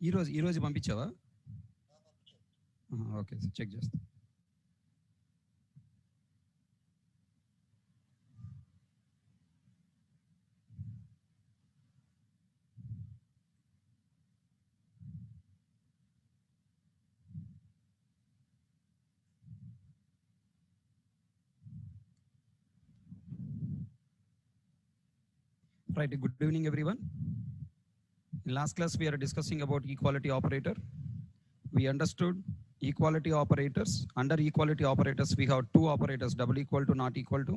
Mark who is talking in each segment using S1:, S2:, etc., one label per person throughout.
S1: ఈరోజు పంపించావా? Okay, check చేస్తా. Right, good evening everyone. In last class we are discussing about equality operator. We understood equality operators. Under equality operators we have two operators, double equal to, not equal to.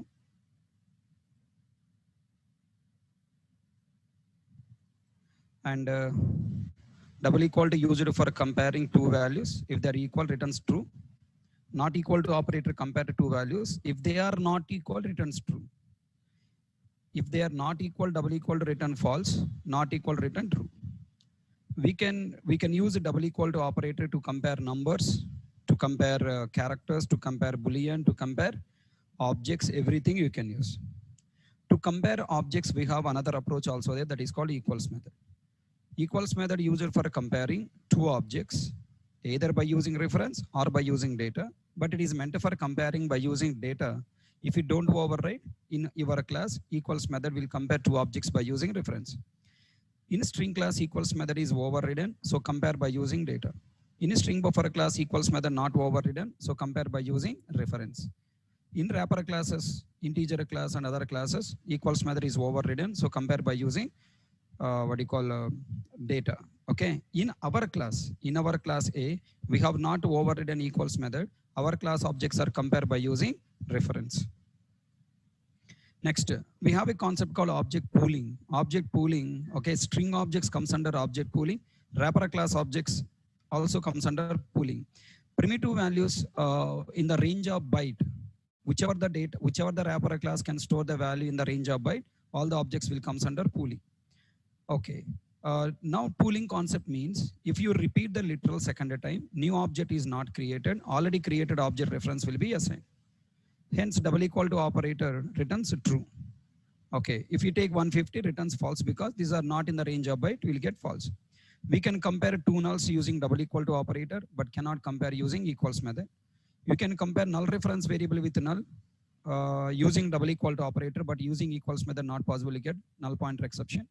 S1: And double equal to used for comparing two values. If they are equal, returns true. Not equal to operator compared to two values. If they are not equal, returns true. If they are not equal, double equal to return false. Not equal, return true. We can use a double equal to operator to compare numbers, to compare characters, to compare boolean, to compare objects. Everything you can use. To compare objects, we have another approach also there, that is called equals method. Equals method used for comparing two objects, either by using reference or by using data, but it is meant for comparing by using data. If you don't override in your class, equals method will compare two objects by using reference. In string class, equals method is overridden, so compare by using data. In string buffer class, equals method not overridden, so compare by using reference. In wrapper classes, integer class and other classes, equals method is overridden, so compare by using data. Okay, in our class A, we have not overridden equals method. Our class objects are compared by using reference. Next, we have a concept called object pooling. Object pooling, okay, string objects comes under object pooling. Wrapper class objects also comes under pooling. Primitive values in the range of byte, whichever the wrapper class can store the value in the range of byte, all the objects will comes under pooling. Okay, now pooling concept means if you repeat the literal second time, new object is not created, already created object reference will be assigned. Hence double equal to operator returns true. Okay, if you take 150, returns false because these are not in the range of byte, will get false. We can compare two nulls using double equal to operator, but cannot compare using equals method. You can compare null reference variable with null using double equal to operator, but using equals method not possible to get null pointer exception.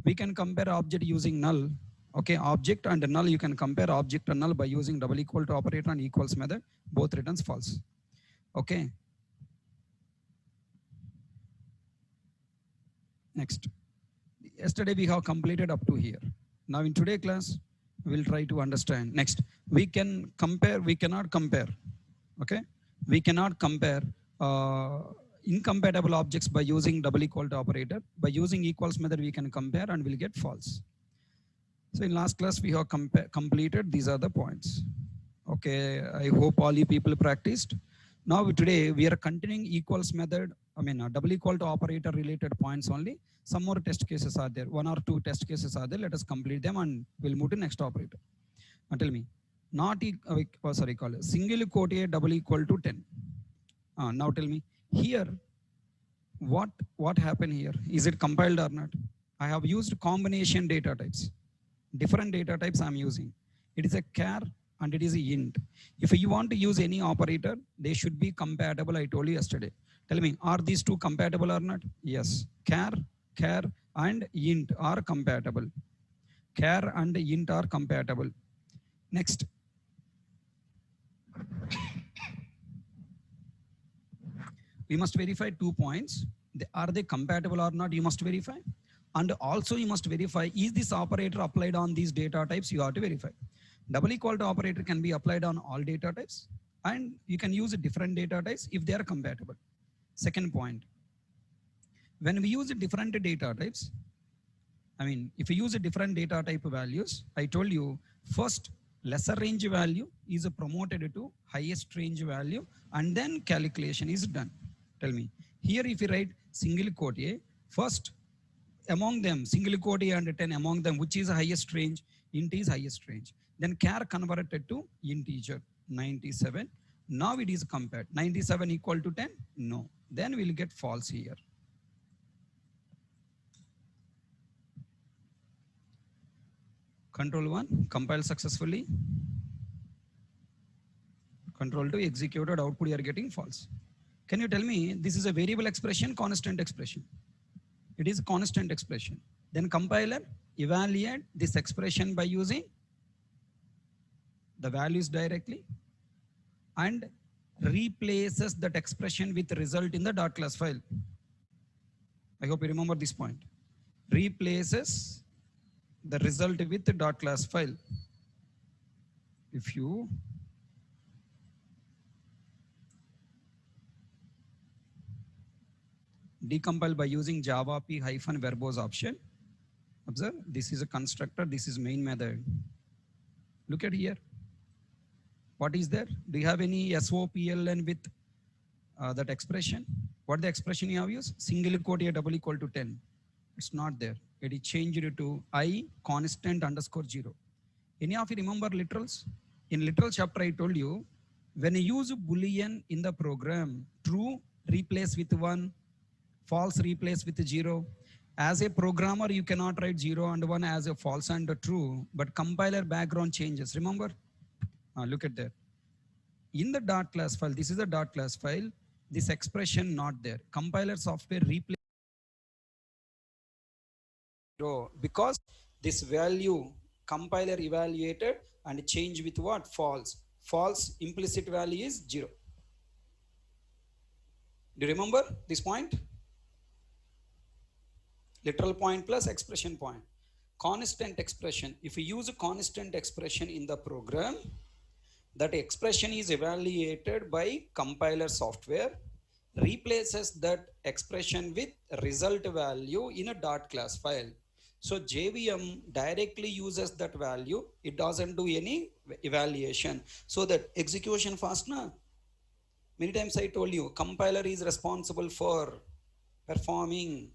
S1: We can compare object using null. Okay, object and null, you can compare object and null by using double equal to operator and equals method, both returns false. Okay, next, yesterday we have completed up to here. Now in today class we will try to understand. Next, we cannot compare. Okay, we cannot compare incompatible objects by using double equal to operator. By using equals method we can compare and will get false. So in last class we have completed, these are the points. Okay, I hope all you people practiced. Now today we are continuing equals method, double equal to operator related points only. Some more test cases are there, one or two test cases are there. Let us complete them and we'll move to next operator. Tell me, single quote A double equal to 10. Now tell me here, what happened here? Is it compiled or not? I have used combination data types. Different data types I'm using. It is a char and it is a int. If you want to use any operator, they should be compatible. I told you yesterday. Tell me, are these two compatible or not? Yes. Char and int are compatible. Char and int are compatible. Next. We must verify 2 points. Are they compatible or not? You must verify. And also you must verify, is this operator applied on these data types? You have to verify. Double equal to operator can be applied on all data types, and you can use different data types if they are compatible. Second point, when we use different data types, if you use different data type values, I told you first lesser range value is promoted to highest range value and then calculation is done. Tell me, here if you write single quote A, first among them, single quote A and 10, among them, which is the highest range? Int is highest range. Then char converted to integer, 97. Now it is compared. 97 equal to 10? No. Then we'll get false here. Control 1, compile successfully. Control 2, executed, output you are getting false. Can you tell me, this is a variable expression, constant expression? It is a constant expression. Then compiler evaluate this expression by using the values directly and replaces that expression with result in the dot class file. I hope you remember this point. Replaces the result with the dot class file. If you decompile by using java p hyphen verbose option, observe, this is a constructor, this is main method. Look at here. What is there? Do you have any SOPLN with that expression? What the expression you have used? Single quote a double equal to 10. It's not there. It is changed to I constant underscore 0. Any of you remember literals? In literal chapter, I told you, when you use boolean in the program, true replace with 1, false replace with 0. As a programmer, you cannot write 0 and 1 as a false and a true, but compiler background changes. Remember? Look at that. In the dot class file, this is a dot class file, this expression not there. Compiler software replace because this value compiler evaluated and change with what? False. False implicit value is 0. Do you remember this point? Literal point plus expression point. Constant expression. If you use a constant expression in the program, that expression is evaluated by compiler software, replaces that expression with result value in a dot class file. So JVM directly uses that value. It doesn't do any evaluation. So that execution fast na. Many times I told you, compiler is responsible for performing.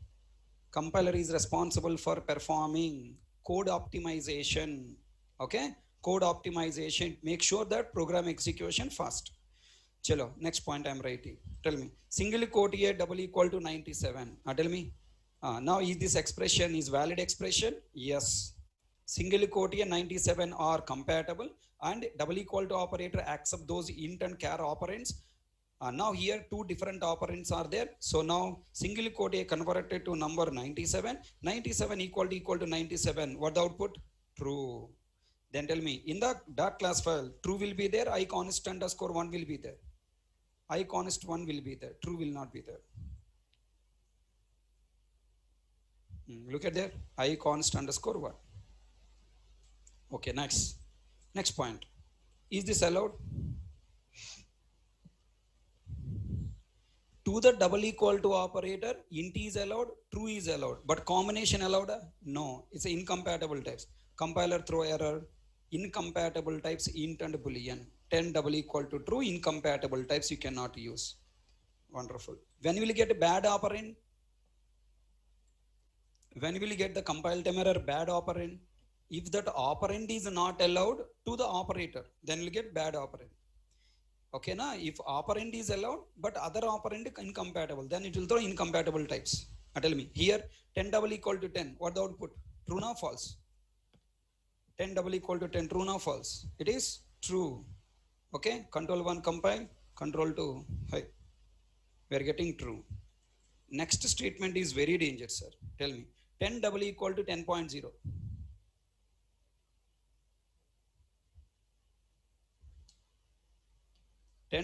S1: Compiler is responsible for performing code optimization. Okay? Code optimization. Make sure that program execution fast. Chalo, next point I'm writing. Tell me. Single quote here double equal to 97. Tell me. Now is this expression is valid expression? Yes. Single quote here 97 are compatible and double equal to operator accept those int and char operands. Now here two different operands are there. So now single quote here converted to number 97. 97 equal to 97. What the output? True. Then tell me in the dot class file, true will be there. I const underscore 1 will be there. I const 1 will be there. True will not be there. Look at there. I const underscore 1. Okay, next. Next point. Is this allowed? To the double equal to operator, int is allowed, true is allowed, but combination allowed? No, it's incompatible types. Compiler throw error, incompatible types int and boolean. 10 double equal to true, incompatible types you cannot use. Wonderful. When will you get a bad operand? When will you get the compile time error bad operand? If that operand is not allowed to the operator, then you'll get bad operand. Okay, na? If operand is allowed, but other operand incompatible, then it will throw incompatible types. Tell me, here 10 double equal to 10, what the output? True or false? 10 double equal to 10, true or false? It is true. Okay, control 1 compile, control 2, hi. We are getting true. Next statement is very dangerous, sir. Tell me, 10 double equal to 10.0.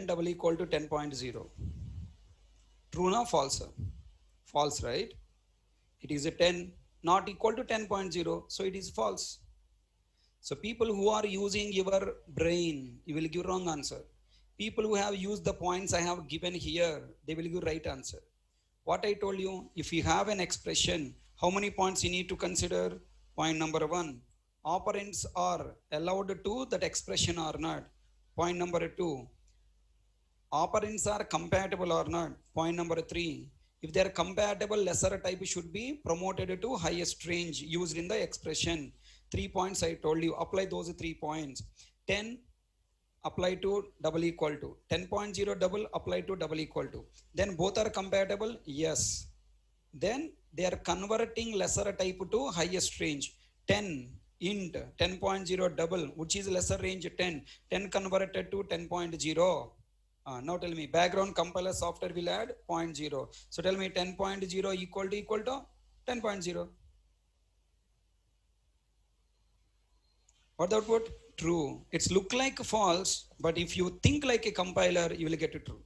S1: Double equal to 10.0. True or false? False, right? It is a 10 not equal to 10.0, so it is false. So people who are using your brain, you will give wrong answer. People who have used the points I have given here, they will give right answer. What I told you, if you have an expression, how many points you need to consider? Point number 1, operands are allowed to that expression or not. Point number 2, operands are compatible or not. Point number 3, if they are compatible, lesser type should be promoted to highest range used in the expression. 3 points I told you, apply those 3 points. 10 apply to double equal to, 10.0 double apply to double equal to. Then both are compatible, yes. Then they are converting lesser type to highest range. 10 int 10.0 double, which is lesser range 10, 10 converted to 10.0. Now tell me, background compiler software will add 0.0. So tell me 10.0 equal to 10.0. What the output? True. It's look like false, but if you think like a compiler, you will get it true.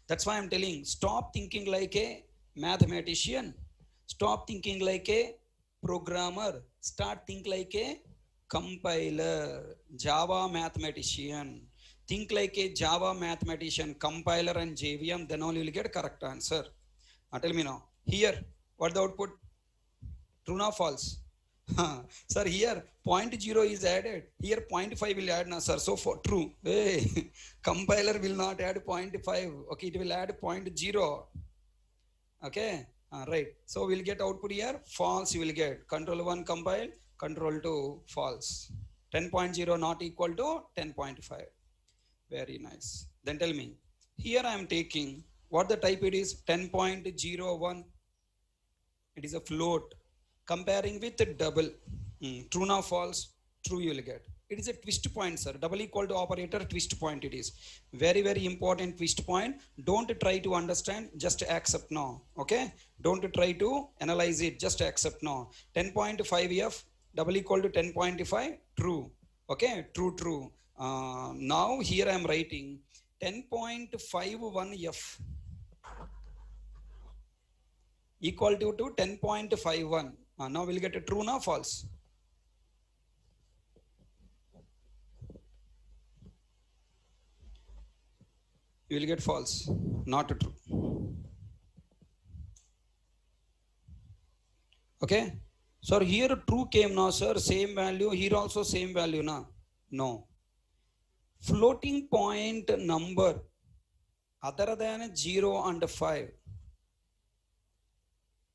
S1: That's why I'm telling, stop thinking like a mathematician. Stop thinking like a programmer. Start think like a compiler. Java mathematician. Think like a Java mathematician, compiler and JVM, then only you will get correct answer. Tell me now. Here, what the output? True or false? Sir, here 0.0 is added. Here 0.5 will add now, sir. So for true. Hey, compiler will not add 0.5. Okay, it will add 0.0. Okay, right. So we'll get output here. False you will get. Control 1 compile, control 2 false. 10.0 not equal to 10.5. Very nice. Then tell me. Here I am taking what the type it is 10.01. It is a float. Comparing with the double, true or false? True you will get. It is a twist point, sir. Double equal to operator, twist point it is. Very, very important twist point. Don't try to understand, just accept now. Okay? Don't try to analyze it, just accept now. 10.5f, double equal to 10.5, true. Okay? True, true. Now here I am writing 10.51f equal to 10.51. Now we'll get a true or false. You will get false, not true. Okay. So here true came now, sir. Same value. Here also same value now. No. Floating point number other than 0 and 5.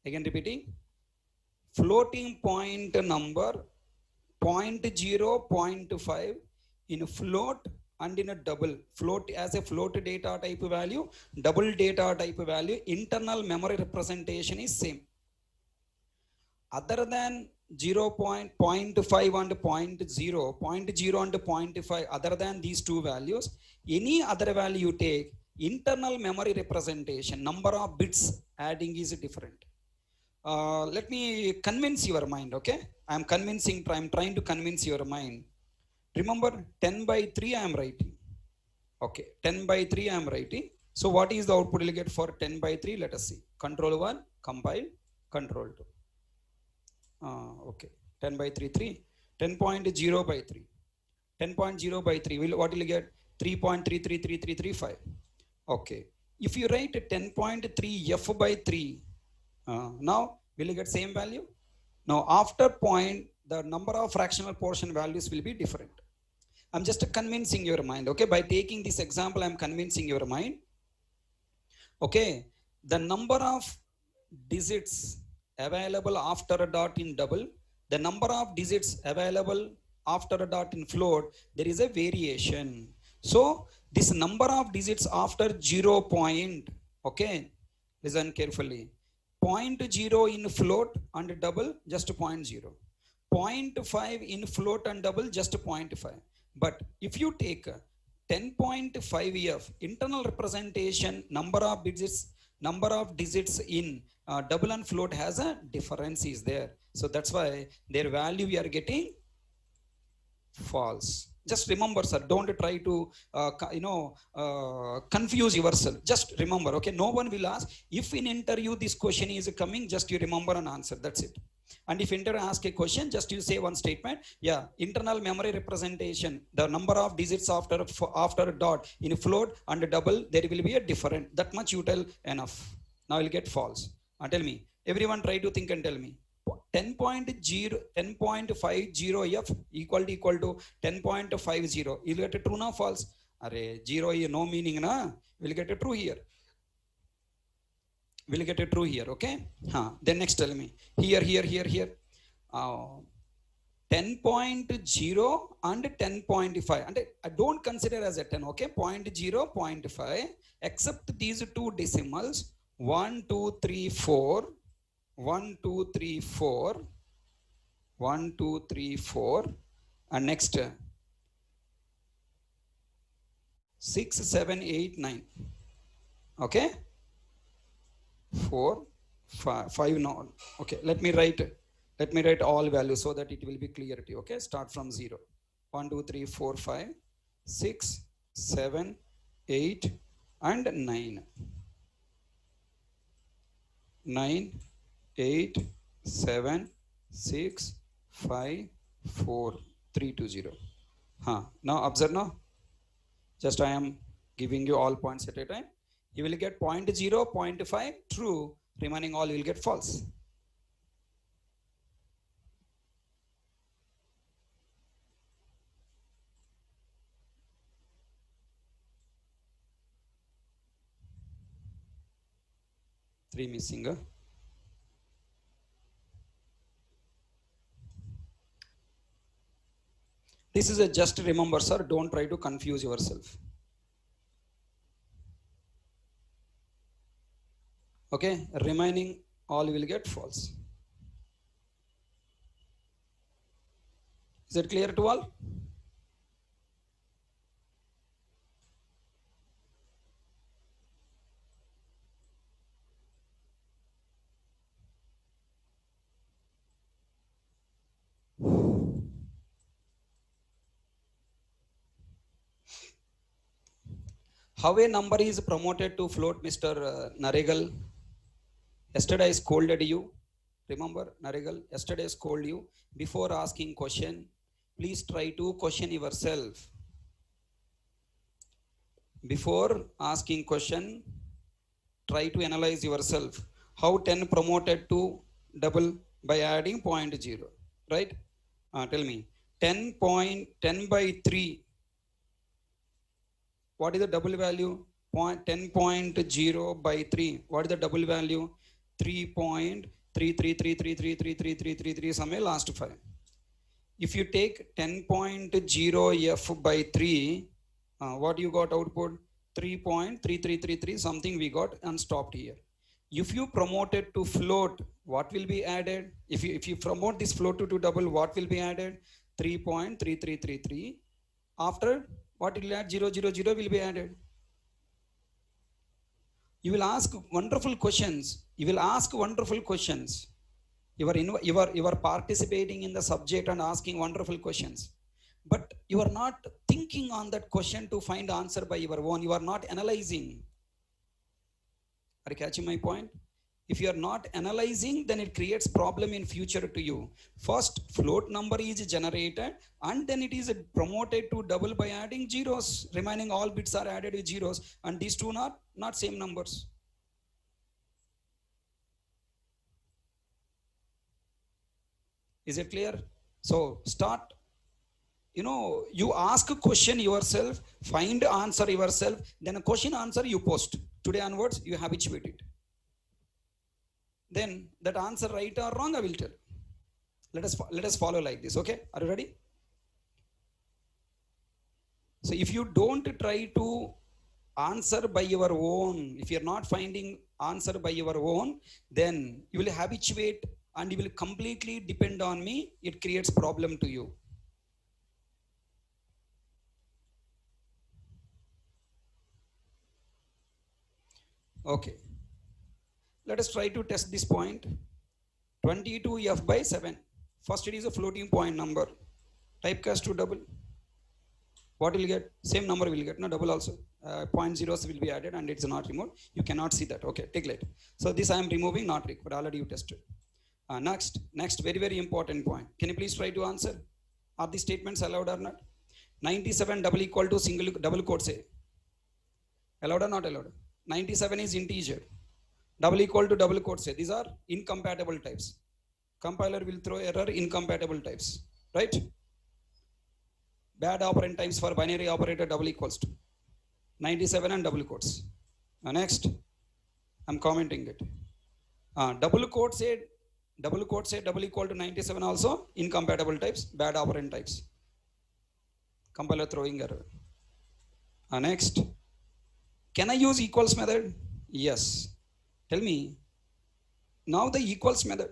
S1: Again repeating. Floating point number 0.0, 0.5 in a float and in a double. Float as a float data type value, double data type value, internal memory representation is same. Other than 0.5 and 0.0 and 0.5, other than these two values, any other value you take, internal memory representation, number of bits adding is different. Let me convince your mind, okay? I'm trying to convince your mind. Remember 10 by 3 I am writing. Okay, 10 by 3 I am writing. So what is the output you'll get for 10 by 3? Let us see. Control 1, compile, control 2. Okay, 10 by 3, 3. 10.0 by 3. 10.0 by 3, what will you get? 3.333335. Okay, if you write 10.3 f by 3, now will you get same value? Now after point, the number of fractional portion values will be different. I'm just convincing your mind. Okay, by taking this example, I'm convincing your mind. Okay, the number of digits available after a dot in double, the number of digits available after a dot in float, there is a variation. So this number of digits after 0 point, okay, listen carefully. 0.0 in float and double, just 0.0. 0.5 in float and double, just 0.5. But if you take 10.5f internal representation, number of digits in double and float has a difference is there. So that's why their value we are getting false. Just remember, sir, don't try to confuse yourself. Just remember, okay? No one will ask. If in interview this question is coming, just you remember and answer. That's it. And if interviewer ask a question, just you say one statement. Yeah, internal memory representation, the number of digits after a dot in a float and a double, there will be a different. That much you tell enough. Now you'll get false. Tell me. Everyone try to think and tell me. 10.50f equal to 10.50. You'll get a true or false? Array, 0 is no meaning na. We'll get a true here. We'll get a true here, okay? Then next tell me. Here. 10.0 and 10.5. And I don't consider as a 10, okay? 0.0, 0.5. Except these two decimals. 1, 2, 3, 4. 1, 2, 3, 4. 1, 2, 3, 4, and next 6, 7, 8, 9. Okay, 4, 5, 5 now. Okay, let me write all values so that it will be clarity. Okay, start from 0. 1, 2, 3, 4, 5, 6, 7, 8, and 9. 9, 8, 7, 6, 5, 4, 3, 2, 0. Now observe now. Just I am giving you all points at a time. You will get 0, 0.5 true, remaining all will get false. Three missing. This is a just remember, sir. Don't try to confuse yourself. Okay, remaining all will get false. Is it clear to all? How a number is promoted to float, Mr. Naregal? Yesterday I scolded you. Remember, Naregal, yesterday I scolded you. Before asking question, please try to question yourself. Before asking question, try to analyze yourself. How 10 promoted to double by adding 0.0, right? Tell me, 10 by 3. What is the double value? 10.0 by 3. What is the double value? 3.3333333333 somewhere last 5. If you take 10.0 f by 3, what you got output? 3.3333 something we got and stopped here. If you promote it to float, what will be added? If you promote this float to double, what will be added? 3.3333. After what will add? 0, 0, 0 will be added. You will ask wonderful questions. You are participating in the subject and asking wonderful questions. But you are not thinking on that question to find answer by your own. You are not analyzing. Are you catching my point? If you are not analyzing, then it creates problem in future to you. First, float number is generated and then it is promoted to double by adding zeros. Remaining all bits are added with zeros, and these two not same numbers. Is it clear? So start, you ask a question yourself, find answer yourself, then a question answer you post. Today onwards, you habituate it. Then that answer right or wrong, I will tell. Let us follow like this. Okay, are you ready? So if you don't try to answer by your own, if you're not finding answer by your own, then you will habituate and you will completely depend on me. It creates problem to you. Okay, let us try to test this point. 22f by 7. First, it is a floating point number. Typecast to double. What will you get? Same number will get, no double also. Point zeros will be added and it's not removed. You cannot see that. Okay, take it. So this I am removing, not required. Already you tested. Next, very, very important point. Can you please try to answer? Are these statements allowed or not? 97 double equal to single double quote say. Allowed or not allowed? 97 is integer. Double equal to double quote say. These are incompatible types. Compiler will throw error incompatible types, right? Bad operand types for binary operator double equals to 97 and double quotes. Next, I'm commenting it. Double quote say double equal to 97 also incompatible types, bad operand types. Compiler throwing error. Next, can I use equals method? Yes. Tell me, now the equals method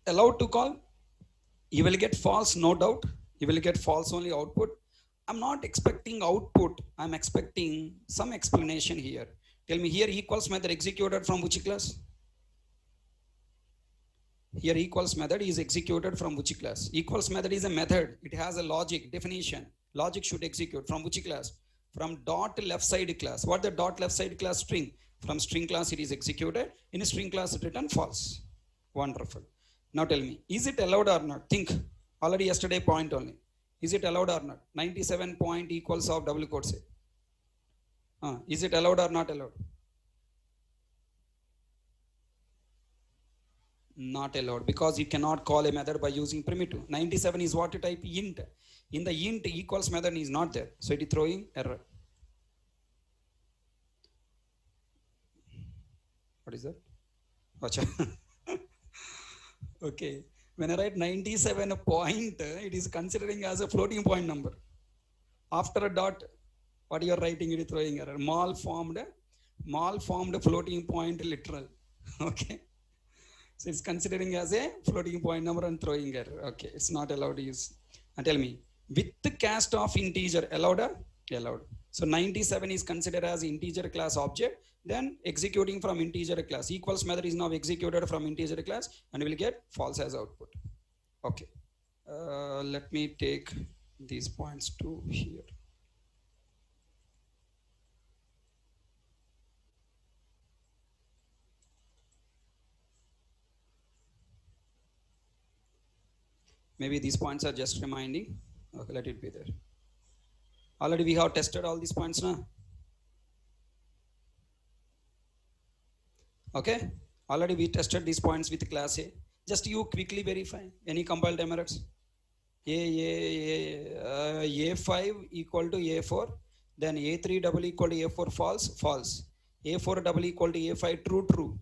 S1: allowed to call? You will get false, no doubt. You will get false only output. I'm not expecting output. I'm expecting some explanation here. Tell me, here equals method executed from which class? Here equals method is executed from which class? Equals method is a method. It has a logic definition. Logic should execute from which class? From dot left side class. What the dot left side class? String. From string class it is executed. In a string class it return false. Wonderful. Now tell me, is it allowed or not? Think. Already yesterday point only. Is it allowed or not? 97 point equals of double quote say. Is it allowed or not allowed? Not allowed, because you cannot call a method by using primitive. 97 is what type? Int. In the int equals method is not there, so it is throwing error. What is that? Okay, when I write 97 point, it is considering as a floating point number. After a dot, what you are writing, it is throwing error. Malformed floating point literal. Okay. So it's considering as a floating point number and throwing error. Okay, it's not allowed to use. And tell me, with the cast of integer, allowed or allowed? So 97 is considered as integer class object. Then executing from integer class. Equals method is now executed from integer class and we will get false as output. Okay. Let me take these points to here. Maybe these points are just reminding. Okay, let it be there. Already we have tested all these points now. Okay, already we tested these points with class A. Just you quickly verify any compiled time errors. A5 equal to A4, then A3 double equal to A4 false, false. A4 double equal to A5 true, true,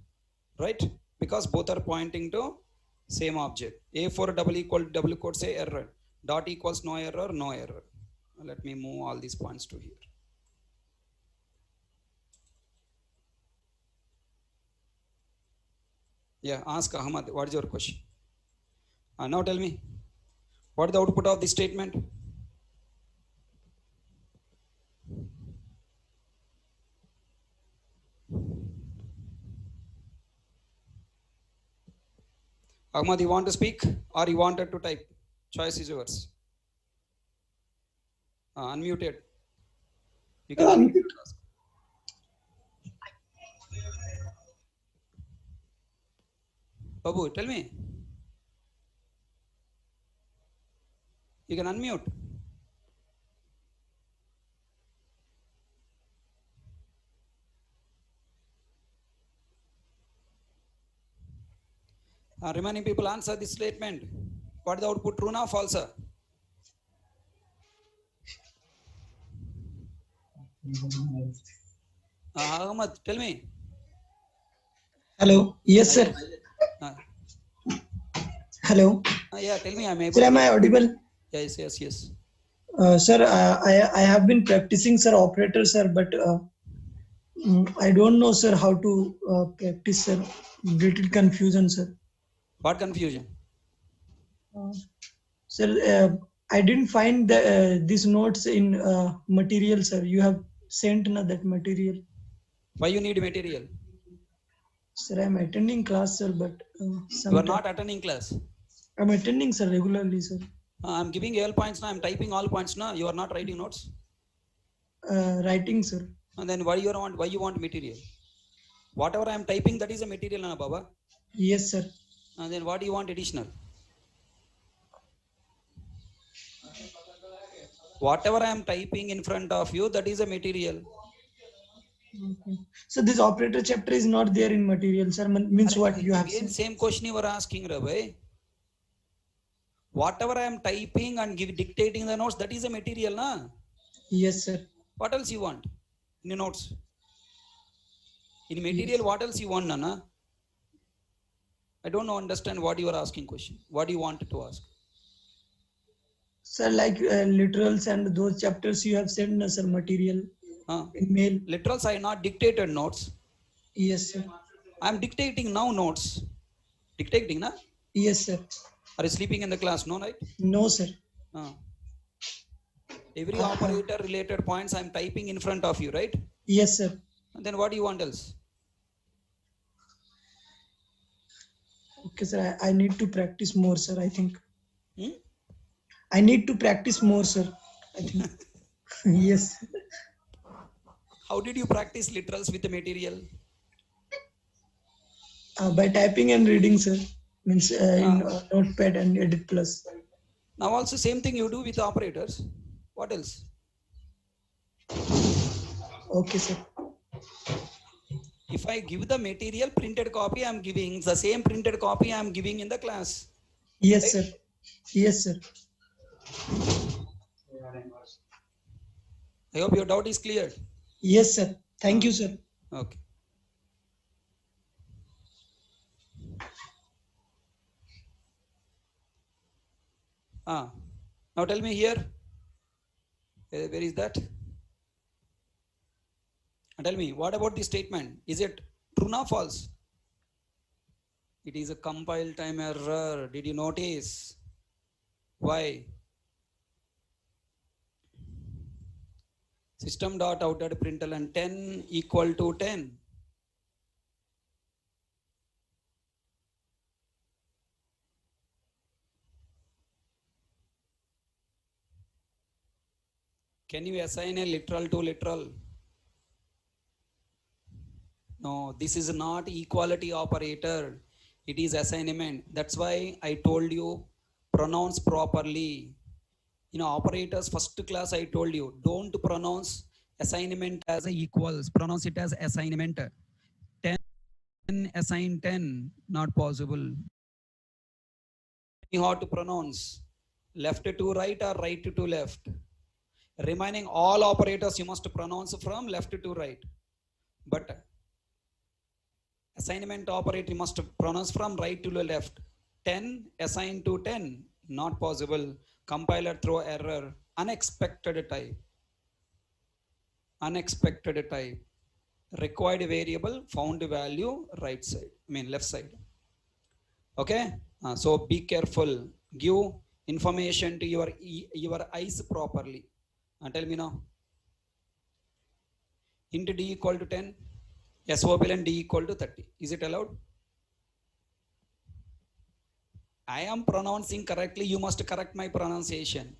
S1: right? Because both are pointing to same object. A4 double equal to double quote say error. Dot equals no error, no error. Let me move all these points to here. Yeah, ask Ahmad, what is your question? Now tell me, what is the output of this statement? Ahmad, you want to speak or you wanted to type? Choice is yours. Unmuted. You can unmute. Babu, tell me. You can unmute. Remaining people answer this statement. What is the output, true or false? Ahmad, tell me.
S2: Hello. Yes, sir. Hello.
S1: Yeah, tell me.
S2: Sir, am I audible?
S1: Yes, yes, yes.
S2: Sir, I have been practicing, sir, operator, sir, but I don't know, sir, how to practice, sir. Little confusion, sir.
S1: What confusion?
S2: Sir, I didn't find these notes in material, sir. You have sent that material.
S1: Why you need material?
S2: Sir, I'm attending class, sir, but
S1: you are not attending class.
S2: I'm attending, sir, regularly, sir.
S1: I'm giving all points now. I'm typing all points now. You are not writing notes.
S2: Writing, sir.
S1: And then why you want material? Whatever I am typing, that is a material, na Baba.
S2: Yes, sir.
S1: And then what do you want additional? Whatever I am typing in front of you, that is a material.
S2: Okay. So this operator chapter is not there in material, sir. Means what you have
S1: said? Same question you were asking, Ravi. Whatever I am typing and dictating the notes, that is a material, na?
S2: Yes, sir.
S1: What else you want in the notes? In material, yes. What else you want, Nana? I don't understand what you are asking question. What do you want to ask?
S2: Sir, like literals and those chapters you have sent, sir, material. In mail.
S1: Literals I not dictated notes.
S2: Yes, sir.
S1: I am dictating now notes. Dictating, na?
S2: Yes, sir.
S1: Are you sleeping in the class? No, right?
S2: No, sir.
S1: Every operator related points I'm typing in front of you, right?
S2: Yes, sir.
S1: And then what do you want else?
S2: Okay, sir. I need to practice more, sir. I think
S1: Hmm?
S2: I need to practice more, sir. I think. Yes.
S1: How did you practice literals with the material?
S2: By typing and reading, sir. Means in Notepad and Edit Plus.
S1: Now also same thing you do with operators. What else?
S2: Okay, sir.
S1: If I give the material printed copy, I'm giving the same printed copy I'm giving in the class.
S2: Yes,
S1: Right?
S2: sir. Yes, sir.
S1: I hope your doubt is clear.
S2: Yes, sir. Thank you, sir.
S1: Okay. Now tell me here. Where is that? Tell me, what about the statement? Is it true or false? It is a compile time error. Did you notice? Why? System.out.println 10 equal to 10. Can you assign a literal to literal? No, this is not equality operator. It is assignment. That's why I told you pronounce properly. In operators first class I told you don't pronounce assignment as a equals. Pronounce it as assignment. 10 assign 10. Not possible. You have to pronounce left to right or right to left. Remaining all operators you must pronounce from left to right. But assignment operator you must pronounce from right to left. 10 assigned to 10. Not possible. Compiler throw error. Unexpected type. Unexpected type. Required variable found value right side. Left side. Okay. So be careful. Give information to your eyes properly. Tell me now. Int d equal to 10. SOP and d equal to 30. Is it allowed? I am pronouncing correctly. You must correct my pronunciation.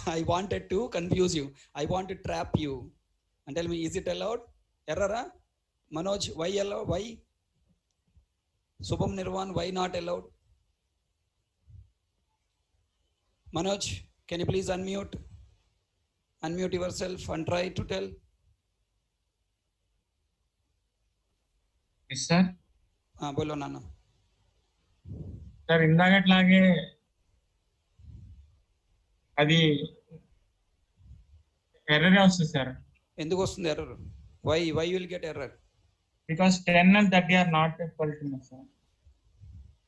S1: I wanted to confuse you. I want to trap you. And tell me, is it allowed? Error? Manoj, why allowed? Why? Subham Nirvan, why not allowed? Manoj, can you please unmute? Unmute yourself and try to tell.
S3: Yes, sir.
S1: Bolo Nana.
S3: Sir ఇందాకట్లాగే అది error వస్తుంది sir.
S1: ఎందుకు వస్తుంది error? Why you will get error?
S3: Because 10 and 30 are not equal to me, sir.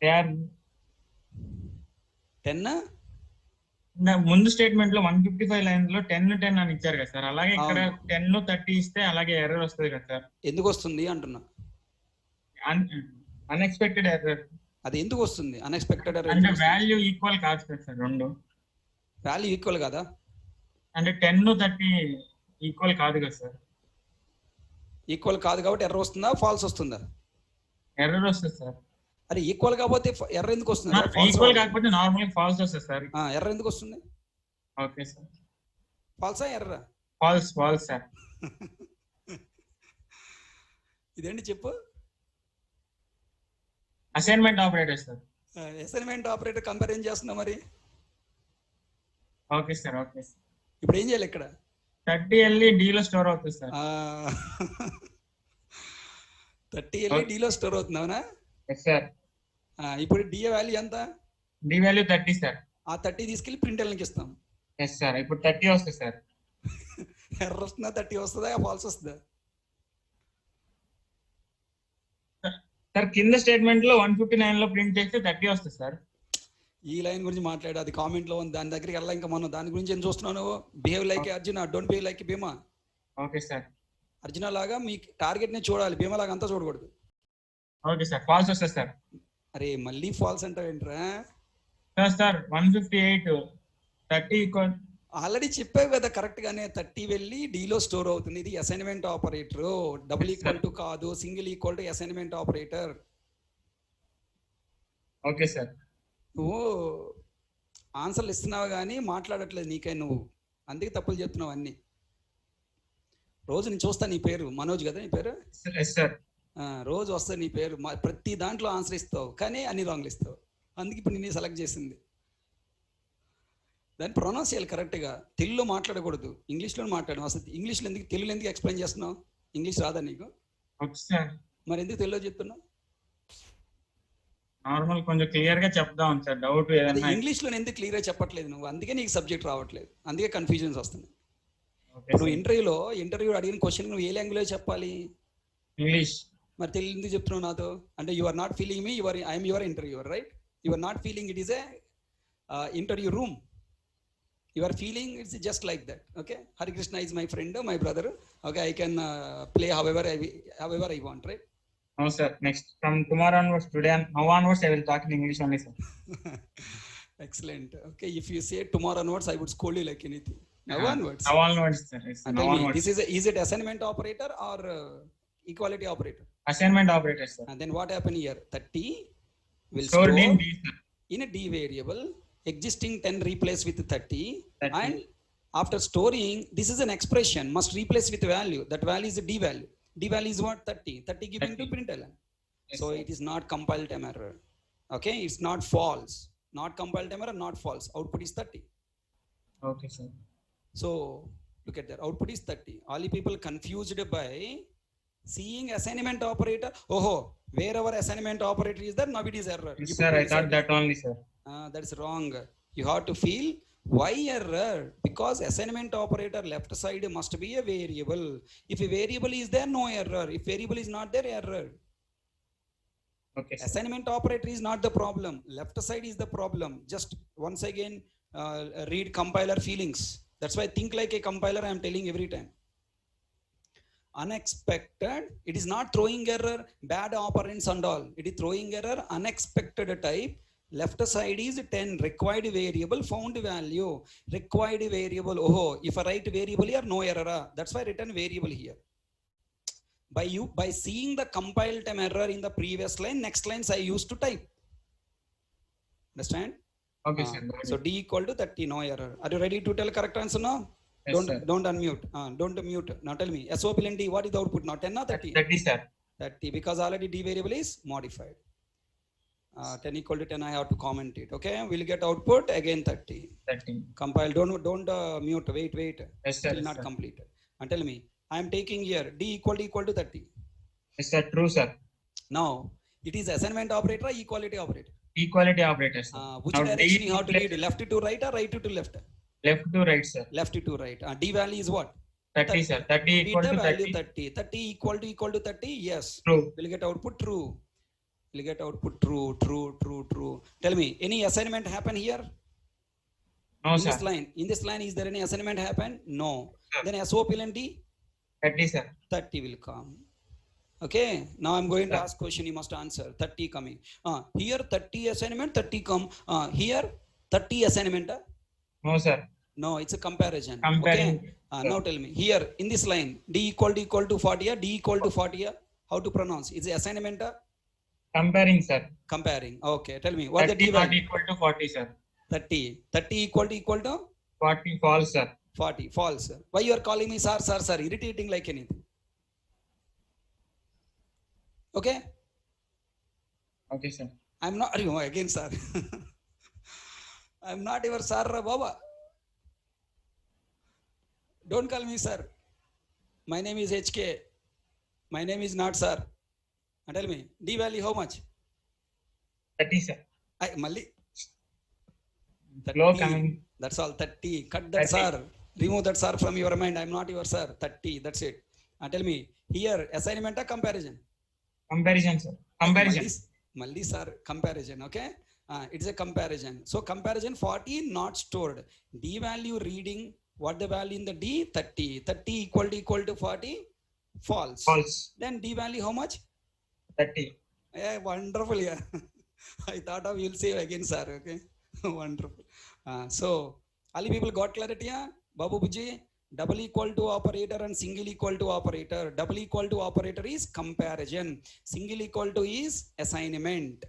S3: They are
S1: 10?
S3: ముందు statement లో 155 line లో 10 అని ఇచ్చారు కదా సార్. అలాగే ఇక్కడ 10-30 ఇస్తే అలాగే ఎర్రర్ వస్తుంది కదా సార్.
S1: ఎందుకు వస్తుంది అంటున్నా?
S3: Unexpected error.
S1: అది ఎందుకు వస్తుంది అన్ఎక్స్పెక్టెడ్ ఎర్రర్?
S3: అంటే వాల్యూ ఈక్వల్ కాదు కదా సార్. రెండు
S1: వాల్యూ ఈక్వల్ కాదా?
S3: అంటే 10-30 ఈక్వల్ కాదు కదా సార్.
S1: ఈక్వల్ కాదు కాబట్టి ఎర్రర్ వస్తుందా ఫాల్స్ వస్తుందా?
S3: ఎర్రర్ వస్తుంది సార్.
S1: అరే ఈక్వల్ కాకపోతే ఎర్రర్ ఎందుకు వస్తుంది?
S3: ఈక్వల్ కాకపోతే నార్మల్ ఫాల్స్ వస్తుంది సార్.
S1: ఎర్రర్ ఎందుకు వస్తుంది?
S3: Okay sir.
S1: ఫాల్సా ఎర్రరా?
S3: False sir.
S1: ఇదేంటి చెప్పు.
S3: Assignment operator sir.
S1: Assignment operator compare ఏం చేస్తున్నా మరి?
S3: Okay sir.
S1: ఇప్పుడు ఏం చేయాలి ఇక్కడ?
S3: 30 వెళ్ళి D లో స్టోర్ అవుతుంది సార్.
S1: 30 వెళ్ళి D లో స్టోర్ అవుతుంది అవునా?
S3: Yes sir.
S1: ఇప్పుడు D వాల్యూ ఎంత?
S3: D value 30 sir.
S1: ఆ 30 తీసుకెళ్ళి ప్రింటర్లకి ఇస్తాం.
S3: Yes sir. ఇప్పుడు 30 వస్తుంది సార్.
S1: ఎర్రర్ వస్తుందా 30 వస్తుందా ఫాల్స్ వస్తుందా?
S3: సార్ కింద స్టేట్మెంట్ లో 159 లో ప్రింట్ చేస్తే 30 వస్తుంది సార్.
S1: ఈ లైన్ గురించి మాట్లాడు. అది కామెంట్ లో ఉంది. దాని దగ్గరికి వెళ్ళా. ఇంకా మనం దాని గురించి ఏం చూస్తున్నావు? Behave like Arjuna, don't behave like Bhima.
S3: Okay sir.
S1: Arjuna లాగా మీ టార్గెట్ ని చూడాలి, భీమా లాగా అంతా చూడకూడదు.
S3: Okay sir. ఫాల్స్ వస్తుంది సార్.
S1: అరే మళ్ళీ ఫాల్స్ అంటావేంట్రా?
S3: సార్ 158 30 ఈక్వల్
S1: ఆల్రెడీ చెప్పావు కదా కరెక్ట్ గానే 30 వెళ్ళి డీలో స్టోర్ అవుతుంది. ఇది assignment operator. Double
S3: Yes,
S1: equal to కాదు, single equal to assignment operator.
S3: Okay sir.
S1: నువ్వు ఆన్సర్లు ఇస్తున్నావు కానీ మాట్లాడట్లేదు నీకే నువ్వు, అందుకే తప్పులు చెప్తున్నావు అన్ని. రోజు నేను చూస్తా నీ పేరు మనోజ్ కదా నీ పేరు.
S3: Yes sir.
S1: రోజు వస్తుంది నీ పేరు, ప్రతి దాంట్లో ఆన్సర్ ఇస్తావు కానీ అన్ని రాంగ్లు ఇస్తావు. అందుకే ఇప్పుడు నిన్ను సెలెక్ట్ చేసింది. దాన్ని ప్రొనౌన్స్ చేయాలి కరెక్ట్గా. తెలుగులో మాట్లాడకూడదు, ఇంగ్లీష్లో మాట్లాడడం. అసలు ఇంగ్లీష్లో ఎందుకు, తెలుగులో ఎందుకు ఎక్స్ప్లెయిన్ చేస్తున్నావు? ఇంగ్లీష్ రాదా నీకు? మరి ఎందుకు తెలుగులో చెప్తున్నావు?
S3: నార్మల్ కొంచెం క్లియర్ గా చెప్దాం సార్, డౌట్ ఏదైనా.
S1: ఇంగ్లీష్లో ఎందుకు క్లియర్గా చెప్పట్లేదు నువ్వు? అందుకే నీకు సబ్జెక్ట్ రావట్లేదు, అందుకే కన్ఫ్యూజన్స్ వస్తుంది.
S3: ఓకే
S1: నువ్వు ఇంటర్వ్యూ అడిగిన క్వశ్చన్ నువ్వు ఏ లాంగ్వేజ్ చెప్పాలి?
S3: ఇంగ్లీష్.
S1: మరి తెలుగు ఎందుకు చెప్తున్నావు నాతో? అంటే you are not feeling me, I'm your interviewer, right? You are not feeling it is a interview room. You are feeling it's just like that. Okay, Hari Krishna is my friend, my brother. Okay, I can play however I want, right?
S3: No sir, next from tomorrow onwards, today and now onwards I will talk in English only sir.
S1: Excellent. Okay, if you say tomorrow onwards I would scold you like anything. Now onwards sir. Now onwards. This is it assignment operator or equality operator?
S3: Assignment operator sir.
S1: And then what happened here? 30 will
S3: Stored
S1: store
S3: in D sir.
S1: In a D variable. Existing 10 replace with 30 and after storing, this is an expression, must replace with value. That value is a D value. D value is what? 30 given to println.
S3: Yes,
S1: so
S3: sir.
S1: it is not compile time error. Okay, it's not false, not compile time error, not false. Output is 30.
S3: Okay sir.
S1: So look at that, output is 30. All the people confused by seeing assignment operator. Oh, wherever assignment operator is there, now it is error.
S3: Yes, sir, I thought that only sir.
S1: That's wrong. You have to feel why error, because assignment operator left side must be a variable. If a variable is there, no error. If variable is not there, error.
S3: Okay sir.
S1: Assignment operator is not the problem, left side is the problem. Just once again read compiler feelings. That's why think like a compiler, I am telling every time. Unexpected, it is not throwing error, bad operands and all. It is throwing error, unexpected type. Left side is 10, required variable, found value. Required variable, oh, if I write variable here, no error. That's why I written variable here. By seeing the compile time error in the previous line, next lines I used to type. Understand?
S3: Okay sir.
S1: So D equal to 30, no error. Are you ready to tell correct answer now?
S3: Yes, sir.
S1: Don't unmute. Don't mute. Now tell me, SOP and D, what is the output now? 10 or 30?
S3: 30 sir.
S1: 30, because already D variable is modified. 10 equal to 10, I have to comment it. Okay, we'll get output again 30.
S3: 30.
S1: Compile. Don't mute. Wait.
S3: Yes sir.
S1: Still
S3: Yes,
S1: not
S3: sir.
S1: completed. And tell me, I am taking here D equal to 30.
S3: Yes sir, true sir.
S1: Now it is assignment operator or equality operator?
S3: Equality operator sir.
S1: Which
S3: Now,
S1: direction
S3: D
S1: you have to read? Left to right or right to left?
S3: Left to right sir.
S1: Left to right. D value is what?
S3: 30 sir. 30
S1: Read
S3: equal
S1: the
S3: to
S1: value
S3: 30.
S1: 30 equal to 30. Yes.
S3: True.
S1: We'll get output true. We'll get output true. Tell me, any assignment happen here?
S3: No
S1: In
S3: sir.
S1: this line, is there any assignment happen? No.
S3: Sir.
S1: Then SOP and D,
S3: 30 sir.
S1: 30 will come. Okay. Now I'm going to
S3: Sir.
S1: ask question. You must answer. 30 coming. Here 30 assignment, 30 come. Here 30 assignment.
S3: No sir.
S1: No, it's a comparison.
S3: Comparing.
S1: Okay. Now tell me, here in this line, D equal to 40. D equal to 40. How to pronounce? Is it assignment?
S3: Comparing sir.
S1: Comparing. Okay. Tell me what the
S3: 30
S1: D
S3: not
S1: value?
S3: equal to 40 sir.
S1: 30 equal to
S3: 40 false sir.
S1: 40 false. Why you are calling me sir? Irritating like anything. Okay.
S3: Okay sir.
S1: I'm not again sir. I'm not your sir Baba. Don't call me sir. My name is HK. My name is not sir. And tell me, D value how much?
S3: 30 sir.
S1: Malli.
S3: Low
S1: 30.
S3: coming.
S1: That's all. 30. Cut that
S3: 30.
S1: sir. Remove that sir from your mind. I'm not your sir. 30. That's it. And tell me, here assignment or comparison?
S3: Comparison sir. Comparison.
S1: Malli sir, comparison. Okay. It's a comparison. So comparison 40 not stored. D value reading. What the value in the D? 30. 30 equal to 40. False.
S3: False.
S1: Then D value how much?
S3: 30.
S1: Yeah, wonderful. Yeah. I thought of you'll say again, sir. Okay. Wonderful. So, all you people got clarity? Yeah? Babu Buji, double equal to operator and single equal to operator. Double equal to operator is comparison. Single equal to is assignment.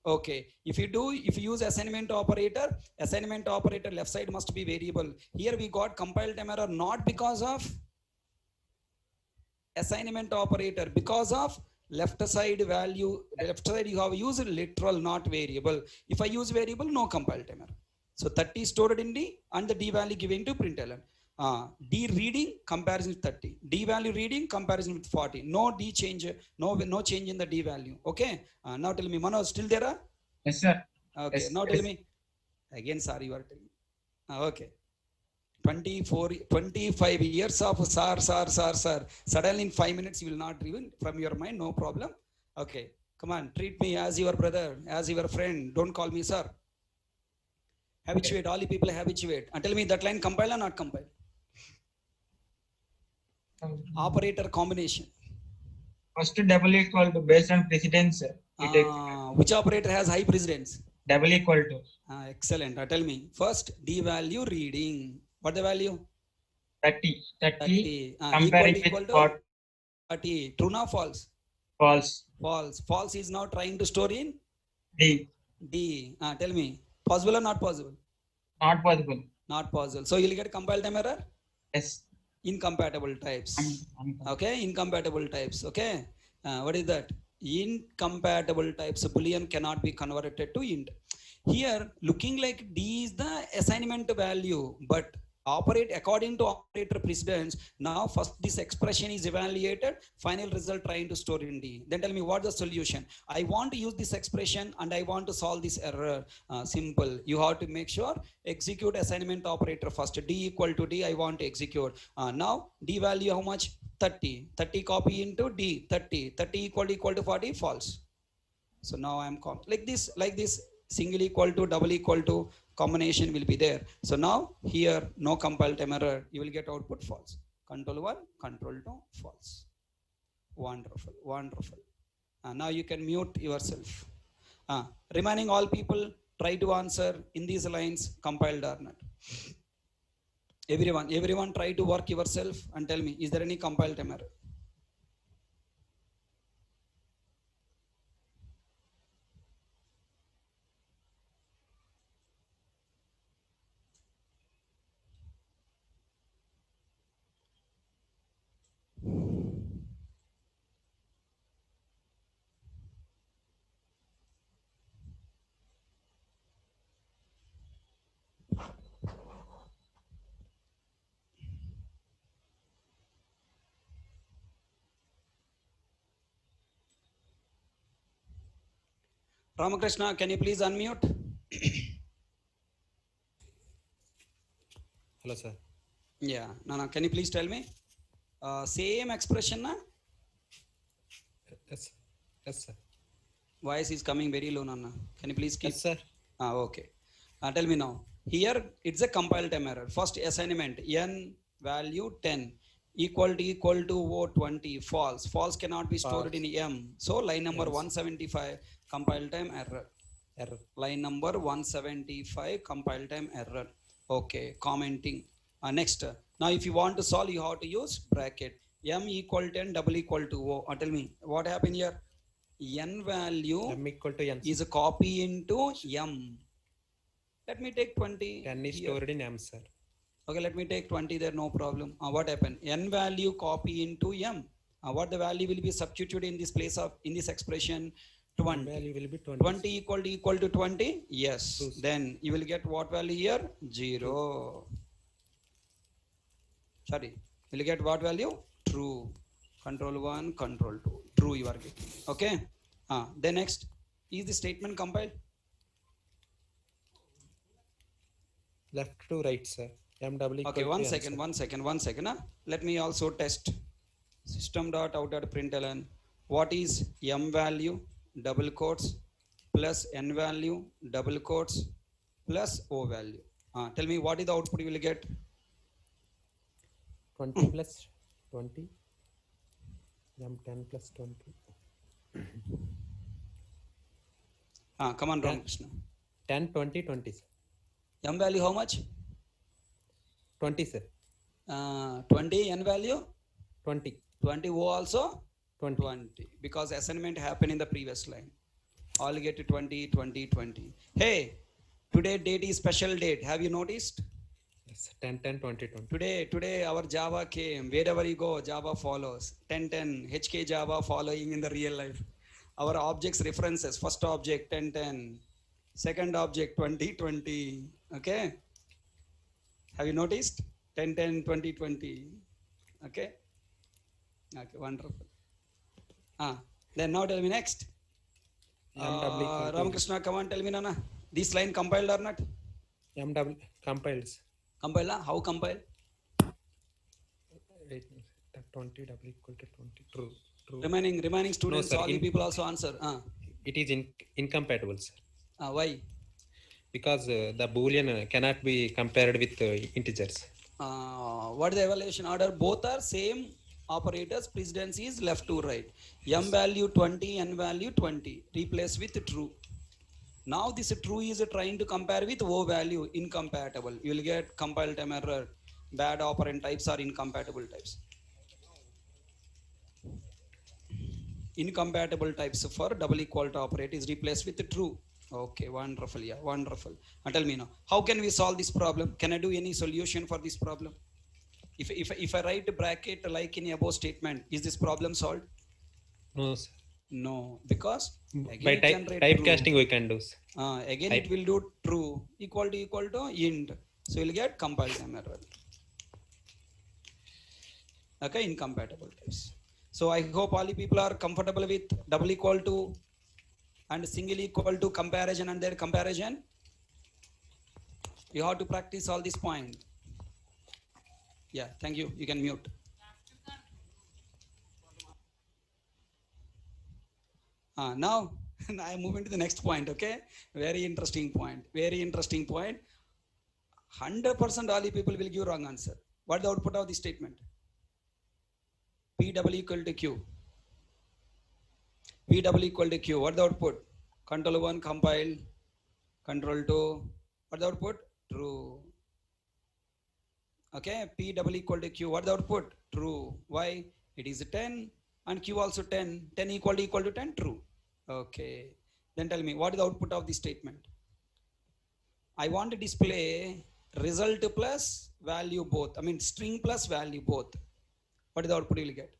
S1: Okay. If you use assignment operator left side must be variable. Here we got compile time error not because of assignment operator, because of left side value. Left side you have used literal, not variable. If I use variable, no compile time error. So 30 stored in D and the D value given to println. D reading comparison with 30, D value reading comparison with 40. No D change, no change in the D value. Okay. Now tell me, Manoj, still there?
S3: Yes, sir.
S1: Okay.
S3: Yes,
S1: Now
S3: yes.
S1: tell me again. Sorry, you are telling. Okay. 25 years of sir. Suddenly in 5 minutes you will not even from your mind, no problem. Okay, come on, treat me as your brother, as your friend. Don't call me sir. Habituate, all the people habituate. And tell me that line compile or not compile? Operator combination.
S3: First double equal to based on precedence. We take
S1: Which operator has high precedence?
S3: double equal to
S1: Excellent. Tell me first D value reading. What the value?
S3: 30. 30.
S1: 30.
S3: Comparing
S1: Equal
S3: with
S1: to 30. True or false?
S3: false.
S1: False is now trying to store in
S3: D.
S1: D. Tell me, possible or not possible?
S3: Not possible.
S1: Not possible. So you'll get compile time error.
S3: Yes.
S1: Incompatible types. Okay, incompatible types. Okay. What is that? Incompatible types. So Boolean cannot be converted to int. Here, looking like D is the assignment value, but operate according to operator precedence. Now first this expression is evaluated, final result trying to store in D. Then tell me what's the solution. I want to use this expression and I want to solve this error. Simple. You have to make sure execute assignment operator first. D equal to D, I want to execute. Now D value how much? 30. 30 copy into D. 30 equal to 40, false. So now I am like this single equal to double equal to combination will be there. So now here no compile time error, you will get output false. Control 1, control 2, false. Wonderful. Now you can mute yourself. Remaining all people try to answer in these lines, compiled or not. Everyone try to work yourself and tell me, is there any compile time error? Ramakrishna, can you please unmute?
S4: Hello, sir.
S1: Yeah, no, can you please tell me? Same expression, na?
S4: Yes, sir.
S1: Voice is coming very low, Nana. Can you please keep?
S4: Yes, sir.
S1: Okay. Tell me now. Here, it's a compile time error. First assignment, n value 10 equal to O 20, false. False cannot be stored in M. So line number 175, compile time error. Line number 175, compile time error. Okay, commenting. Next, now if you want to solve, you have to use bracket. M equal 10, double equal to O. Tell me, what happened here? N value
S4: M equal to N.
S1: is a copy into M. Let me take 20.
S4: 10 is
S1: here.
S4: stored in M, sir.
S1: Okay, let me take 20 there, no problem. What happened? N value copy into M. What the value will be substituted in this place of, in this expression? 20.
S4: M value will be 20.
S1: 20 equal to 20? Yes.
S4: True.
S1: Then you will get what value here? 0. Sorry. You will get what value? True. Control 1, control 2. True you are getting. Okay. Then next. Is the statement compiled?
S4: Left to right, sir. M double equal
S1: Okay,
S4: to
S1: one
S4: N,
S1: second. Let me also test system.out.println. What is M value, double quotes, plus N value, double quotes, plus O value? Tell me what is the output you will get?
S4: 20 plus 20. M 10 plus 20.
S1: Come on,
S4: 10.
S1: Ramakrishna.
S4: 10, 20, 20, sir.
S1: M value how much?
S4: 20, sir.
S1: 20. N value?
S4: 20.
S1: 20. O also?
S4: 20.
S1: 20. Because assignment happened in the previous line. All get to 20, 20, 20. Hey, today date is special date. Have you noticed?
S4: Yes, 10, 10, 20, 20.
S1: Today our Java came. Wherever you go, Java follows. 10, 10. HK Java following in the real life. Our objects references. First object 10, 10. Second object 20, 20. Okay. Have you noticed? 10, 10, 20, 20. Okay. Okay, wonderful. Then now tell me next.
S4: MW
S1: Ramakrishna, come on, tell me, Nana. This line compiled or not?
S4: MW compiles.
S1: Compiled? How compiled?
S4: 20 W equal to 20. True. True.
S1: Remaining students,
S4: sir,
S1: all you people also answer.
S4: It is incompatible, sir.
S1: Why?
S4: Because the Boolean cannot be compared with integers.
S1: What is the evaluation order? Both are same operators. Precedence is left to right. M value 20, N value 20. Replace with true. Now this true is trying to compare with O value, incompatible. You will get compile time error. Bad operand types are incompatible types. Incompatible types for double equal to operate is replaced with true. Okay, wonderful. Yeah, wonderful. And tell me now, how can we solve this problem? Can I do any solution for this problem? If I write a bracket like in above statement, is this problem solved?
S4: No, sir.
S1: No, because
S4: by typecasting we can do.
S1: Again it will do true equal to int. So you'll get compile time error. Okay, incompatible types. So I hope all the people are comfortable with double equal to and single equal to comparison and their comparison. You have to practice all this point. Yeah, thank you. You can mute. Now I am moving to the next point. Okay, very interesting point. 100% all the people will give wrong answer. What is the output of this statement? P double equal to Q. P double equal to Q. What is the output? Control 1 compile. Control 2. What is the output? True. Okay. P double equal to Q. What is the output? True. Why? It is 10 and Q also 10. 10 equal to 10. True. Okay. Then tell me what is the output of this statement? I want to display result plus value both. I mean string plus value both. What is the output you will get?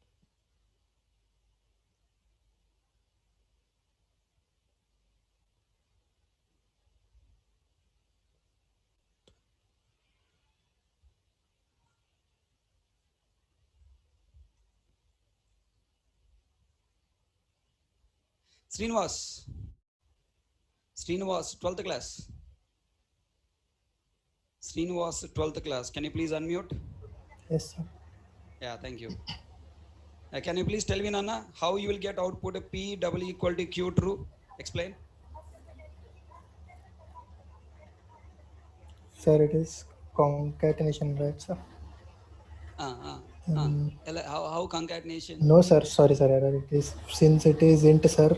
S1: Srinivas, 12th class. Srinivas, 12th class. Can you please unmute?
S5: Yes, sir.
S1: Yeah, thank you. Can you please tell me, Nana, how you will get output P double equal to Q true? Explain.
S5: Sir, it is concatenation, right, sir?
S1: How concatenation?
S5: No, sir. Sorry, sir. Error. It is since it is int, sir.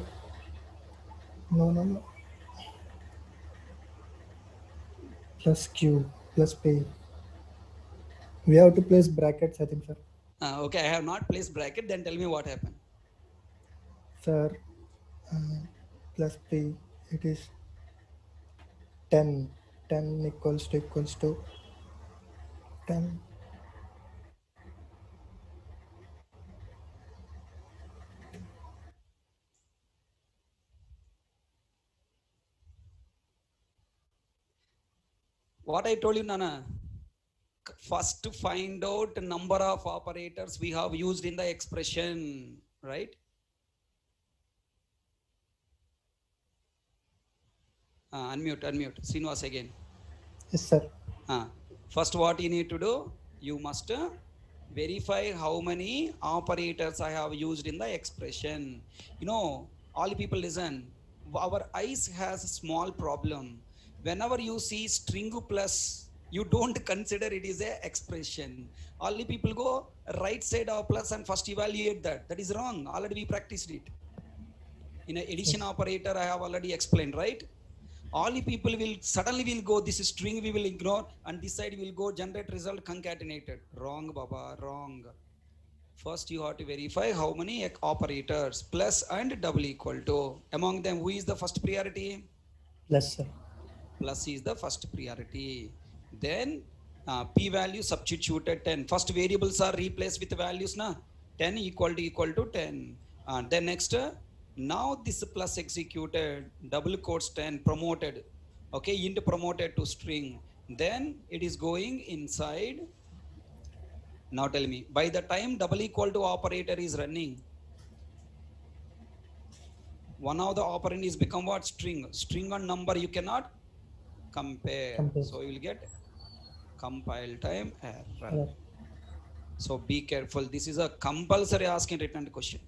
S5: No. Plus Q plus P. We have to place brackets, I think, sir.
S1: Okay, I have not placed bracket. Then tell me what happened.
S5: Sir, plus P. It is 10. 10 equals to 10.
S1: What I told you, Nana. First to find out the number of operators we have used in the expression, right? Unmute. Srinivas again.
S5: Yes, sir.
S1: First what you need to do, you must verify how many operators I have used in the expression. You know, all people listen, our eyes has a small problem. Whenever you see string plus, you don't consider it is a expression. All the people go right side of plus and first evaluate that. That is wrong. Already we practiced it. In an addition operator, I have already explained, right? all the people will suddenly will go, this string we will ignore, and this side will go generate result concatenated. Wrong, Baba, wrong. First you have to verify how many operators, plus and double equal to. Among them, who is the first priority?
S5: Plus, sir.
S1: Plus is the first priority. Then p value substituted 10. First variables are replaced with values na 10 equal to 10. Then next, now this plus executed, double quotes 10 promoted. Okay, int promoted to string. Then it is going inside. Now tell me, by the time double equal to operator is running, one of the operand is become what? String. String and number you cannot compare. So you will get compile time error. So be careful. This is a compulsory asking written question.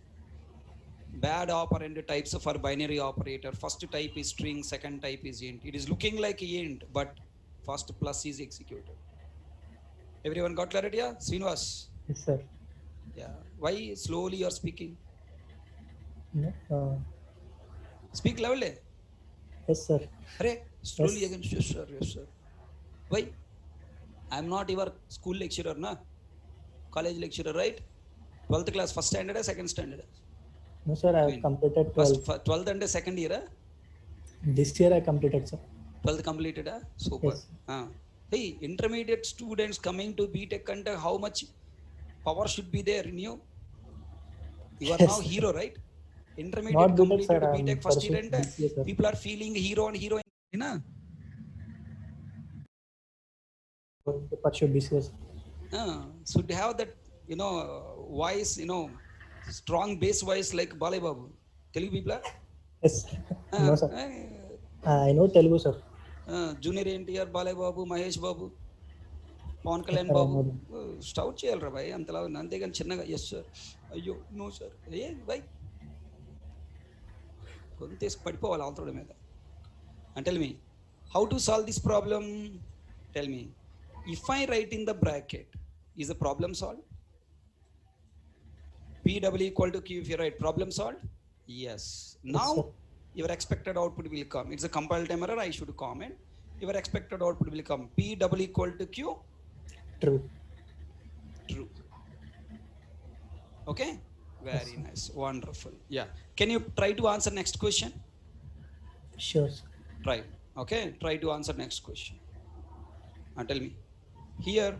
S1: Bad operand types for binary operator. First type is string, second type is int. It is looking like int, but first plus is executed. Everyone got clarity? Yeah? Srinivas?
S5: Yes, sir.
S1: Yeah. Why slowly you are speaking?
S5: No,
S1: Speak loudly.
S5: yes, sir.
S1: Arey, slowly
S5: Yes.
S1: again. Yes, sir. Yes, sir. Why? I am not your school lecturer, na? College lecturer, right? 12th class, first standard or second standard?
S5: No, sir, I have completed 12th.
S1: First, 12th and second year?
S5: This year I completed, sir.
S1: 12th completed? Super.
S5: Yes.
S1: Hey, intermediate students coming to BTech and how much power should be there in you? You are
S5: Yes,
S1: now
S5: sir.
S1: hero, right? Intermediate
S5: Not BTech,
S1: completed
S5: sir.
S1: BTech first year and
S5: BCA, sir.
S1: people are feeling hero and heroine.
S5: Pursue BCA, sir.
S1: Should have that, voice, strong bass voice like Balai Babu. Telugu people are?
S5: Yes. No, sir. I know Telugu, sir.
S1: Junior NTR, Balai Babu, Mahesh Babu, Pawan Kalyan Babu. Stout చేయాలరా భయ్ అంతలా అంతేగాని చిన్నగా yes sir అయ్యో no sir ఏ భయ్ కొంత పడిపోవాలి అవతల మీద. And tell me, how to solve this problem? Tell me, if I write in the bracket, is the problem solved? P double equal to Q, if you write, problem solved? Yes. Now your expected output will come. It's a compile time error, I should comment. Your expected output will come. P double equal to Q?
S5: True.
S1: True. Okay? Very nice. Wonderful. Yeah. Can you try to answer next question?
S5: Sure, sir.
S1: Try. Okay? Try to answer next question. Tell me. Here,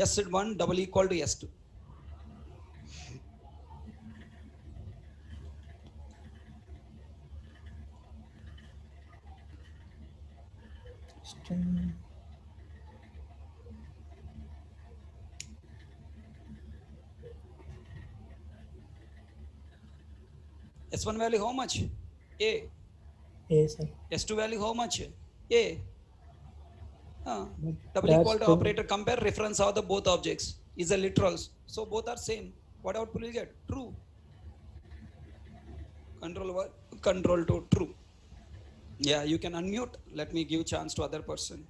S1: S1 double equal to S2. S1 value how much? A.
S5: A, sir.
S1: S2 value how much? A. Double
S5: That's
S1: equal to
S5: true.
S1: operator, compare reference of the both objects is a literals, so both are same. What output will get? True. Control what? Control to true. Yeah, you can unmute. Let me give chance to other person.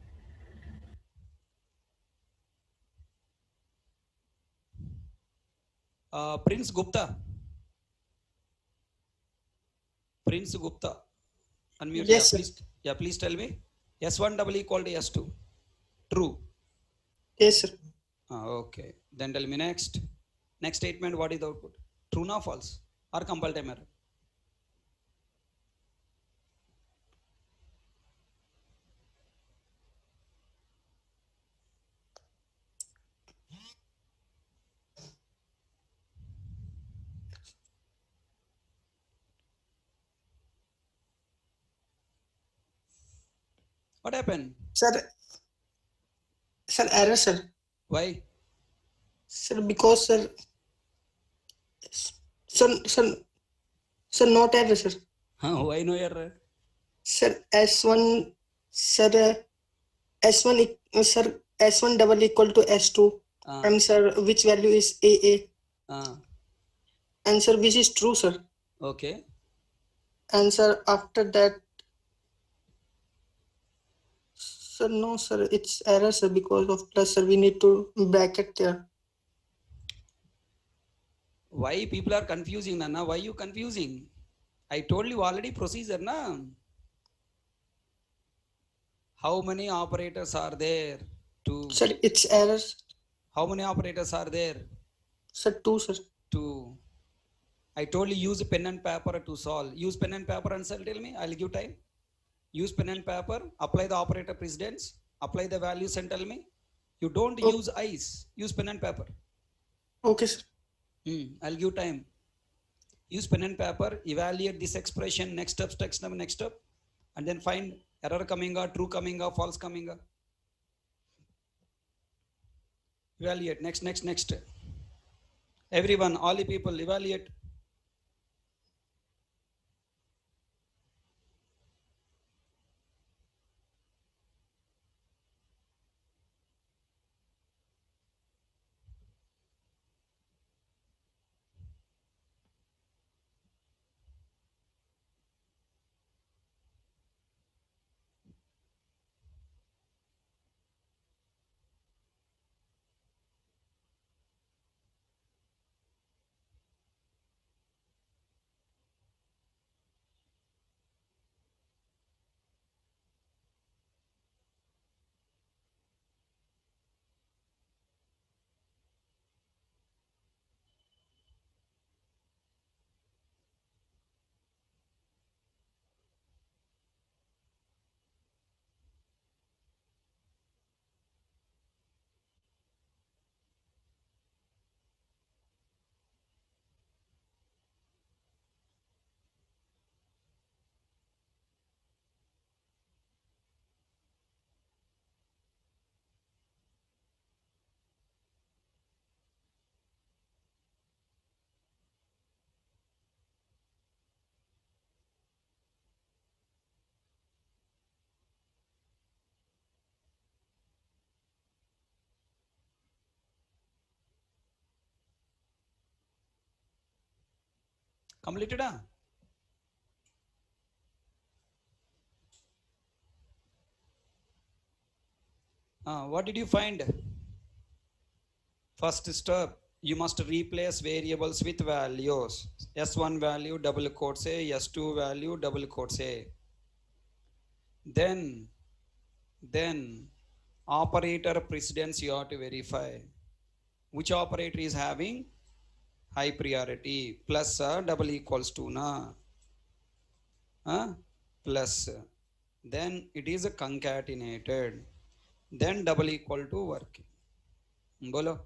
S1: Prince Gupta. Prince Gupta. Unmute.
S2: Yes, sir.
S1: Please tell me. S1 double equal to S2. True.
S2: Yes, sir.
S1: Okay. Then tell me next. Next statement, what is the output? True or false? Or compile time error? What happened?
S2: Sir, error, sir.
S1: Why?
S2: Sir, because, sir, not error, sir.
S1: Why no error?
S2: Sir, S1, sir, S1, sir, S1 double equal to S2. And sir, which value is AA? And sir, which is true, sir.
S1: Okay.
S2: And sir, after that, sir, no, sir, it's error, sir, because of plus, sir, we need to bracket there.
S1: Why people are confusing, Nana? Why you confusing? I told you already procedure, na? How many operators are there? 2.
S2: Sir, it's error.
S1: How many operators are there?
S2: Sir, 2, sir.
S1: 2. I told you use pen and paper to solve. Use pen and paper and tell me. I'll give time. Use pen and paper. Apply the operator precedence. Apply the values and tell me. You don't use eyes. Use pen and paper.
S2: Okay, sir.
S1: I'll give time. Use pen and paper. Evaluate this expression. Next step, next step. And then find error coming or true coming or false coming or. Evaluate. Next. Everyone, all the people, evaluate. Completed? What did you find? First step, you must replace variables with values. S1 value double quotes A, S2 value double quotes A. Then operator precedence you have to verify. Which operator is having high priority? Plus double equals to na. Plus. Then it is concatenated. Then double equal to working. Bolo.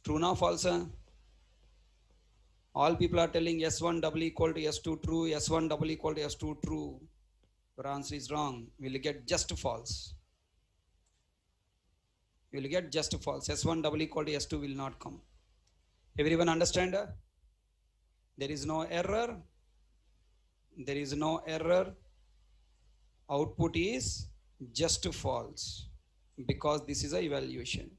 S1: True na false? All people are telling S1 double equal to S2 true, S1 double equal to S2 true. Your answer is wrong. We will get just false. You will get just false. S1 double equal to S2 will not come. Everyone understand? There is no error. There is no error. Output is just false because this is a evaluation.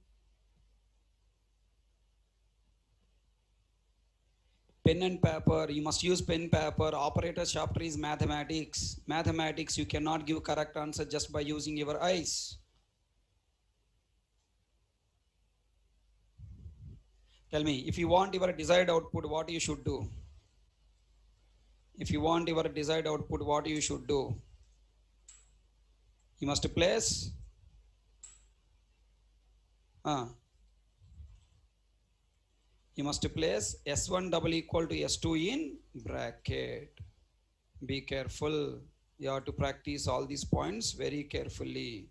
S1: Pen and paper, you must use pen, paper. Operator chapter is mathematics. Mathematics, you cannot give correct answer just by using your eyes. Tell me, if you want your desired output, what you should do? If you want your desired output, what you should do? You must place you must place S1 double equal to S2 in bracket. Be careful. You have to practice all these points very carefully.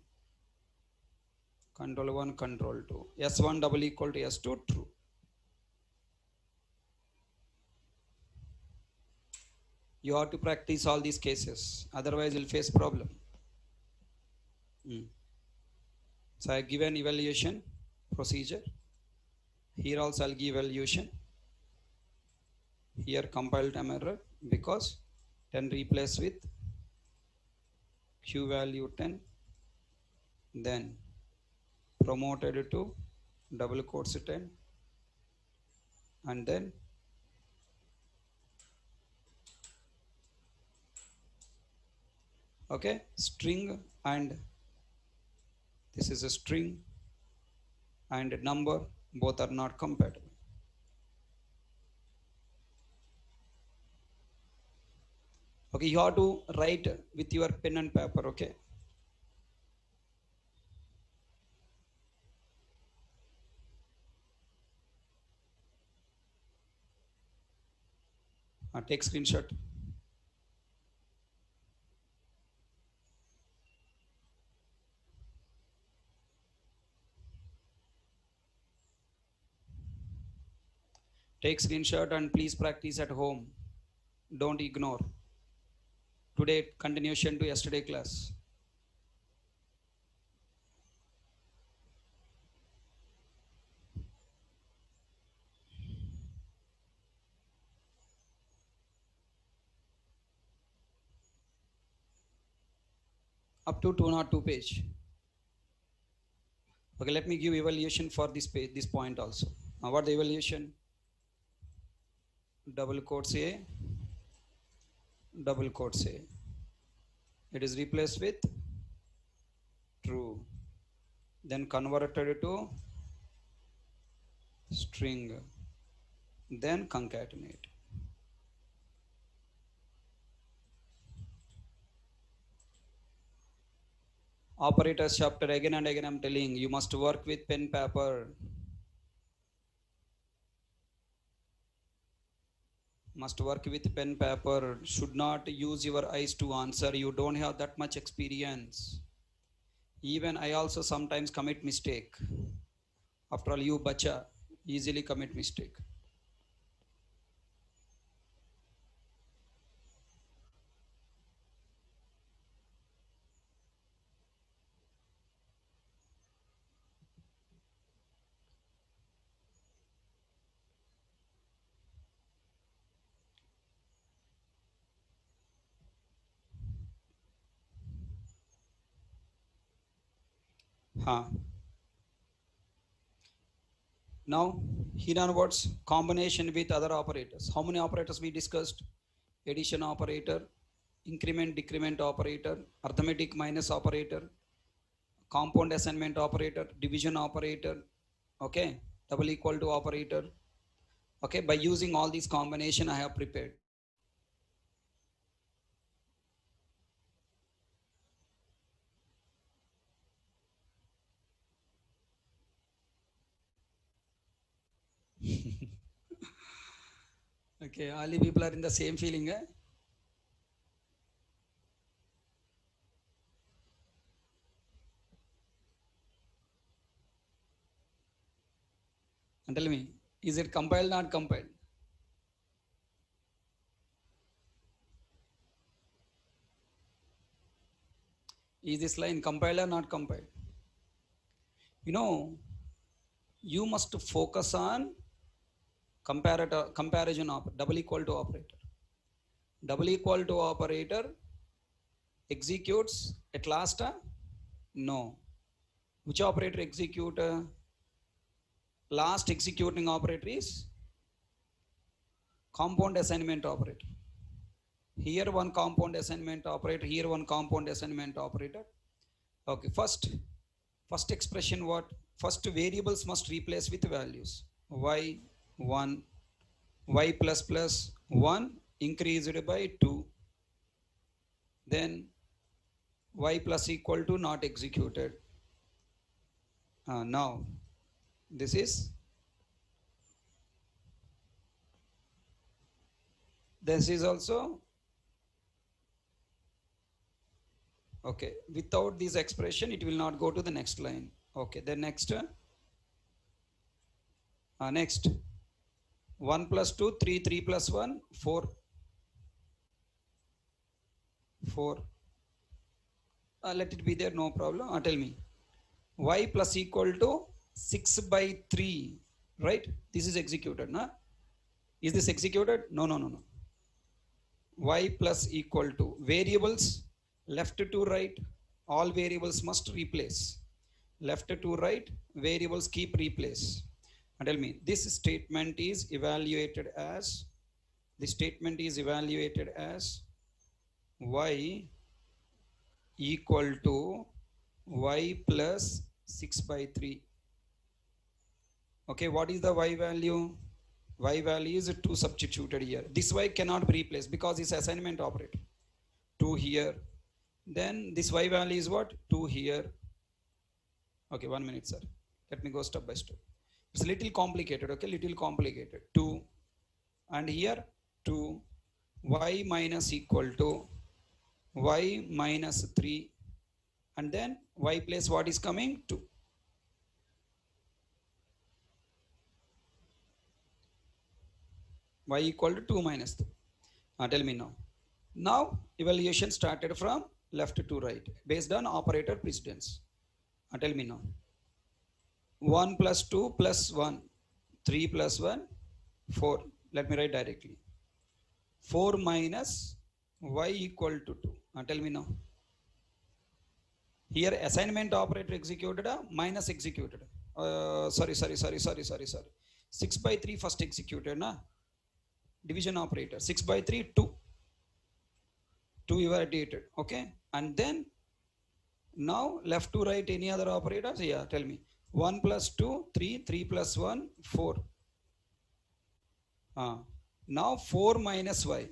S1: Control 1, control 2. S1 double equal to S2 true. You have to practice all these cases. Otherwise, you'll face problem. So I give an evaluation procedure. Here also I'll give evaluation. Here compile time error because 10 replace with Q value 10. Then promoted to double quotes 10. And then okay, string and this is a string and number, both are not compatible. . Okay, you have to write with your pen and paper. Okay. Take screenshot. Take screenshot and please practice at home. Don't ignore. Today continuation to yesterday class. Up to 202 page. Okay, let me give evaluation for this page, this point also. Now what the evaluation? Double quotes A, double quotes A. It is replaced with true. Then converted to string. Then concatenate. Operators chapter, again and again I'm telling you must work with pen paper. Must work with pen paper. Should not use your eyes to answer. You don't have that much experience. Even I also sometimes commit mistake. After all, you bacha easily commit mistake. Now, here onwards, combination with other operators. How many operators we discussed? Addition operator, increment decrement operator, arithmetic minus operator, compound assignment operator, division operator, okay, double equal to operator. Okay, by using all these combination I have prepared. Okay, all the people are in the same feeling. And tell me, is it compiled or not compiled? Is this line compiled or not compiled? You know, you must focus on comparison of double equal to operator. Double equal to operator executes at last? No. Which operator execute? Last executing operator is compound assignment operator. Here one compound assignment operator, here one compound assignment operator. Okay, first expression what? First variables must replace with values. Y1, y plus plus 1 increased by 2. Then y plus equal to not executed. Now this is also okay. Without this expression it will not go to the next line. Okay, then next 1 plus 2 3 3 plus 1 4 let it be there, no problem. Tell me, y plus equal to 6 by 3, right? This is executed, na? Is this executed? No. Y plus equal to variables left to right, all variables must replace. Left to right, variables keep replace. And tell me, this statement is evaluated as y equal to y plus 6 by 3. Okay, what is the y value? Y value is 2 substituted here. This y cannot be replaced because it's assignment operator. 2 here. Then this y value is what? 2 here. Okay, 1 minute, sir. Let me go step by step. It's a little complicated, okay? Little complicated. 2 and here 2, y minus equal to y minus 3, and then y plus what is coming? 2. Y equal to 2 minus 3. Tell me now. Now evaluation started from left to right based on operator precedence. Tell me now. 1 plus 2 plus 1, 3 plus 1, 4. Let me write directly. 4 minus y equal to 2. Tell me now. Here assignment operator executed, minus executed. Sorry. 6 by 3 first executed, na? Division operator. 6 by 3, 2. 2 evaluated, okay? And then now left to right, any other operators? Yeah, tell me. 1 plus 2, 3, 3 plus 1, 4. Now 4 minus y.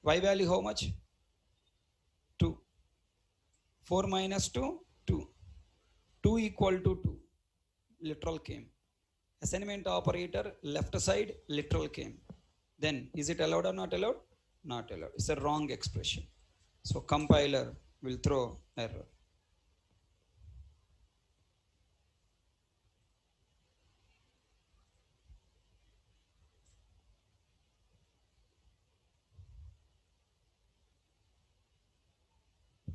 S1: Y value how much? 2. 4 minus 2, 2. 2 equal to 2. Literal came. Assignment operator left side, literal came. Then is it allowed or not allowed? Not allowed. It's a wrong expression. So compiler will throw error.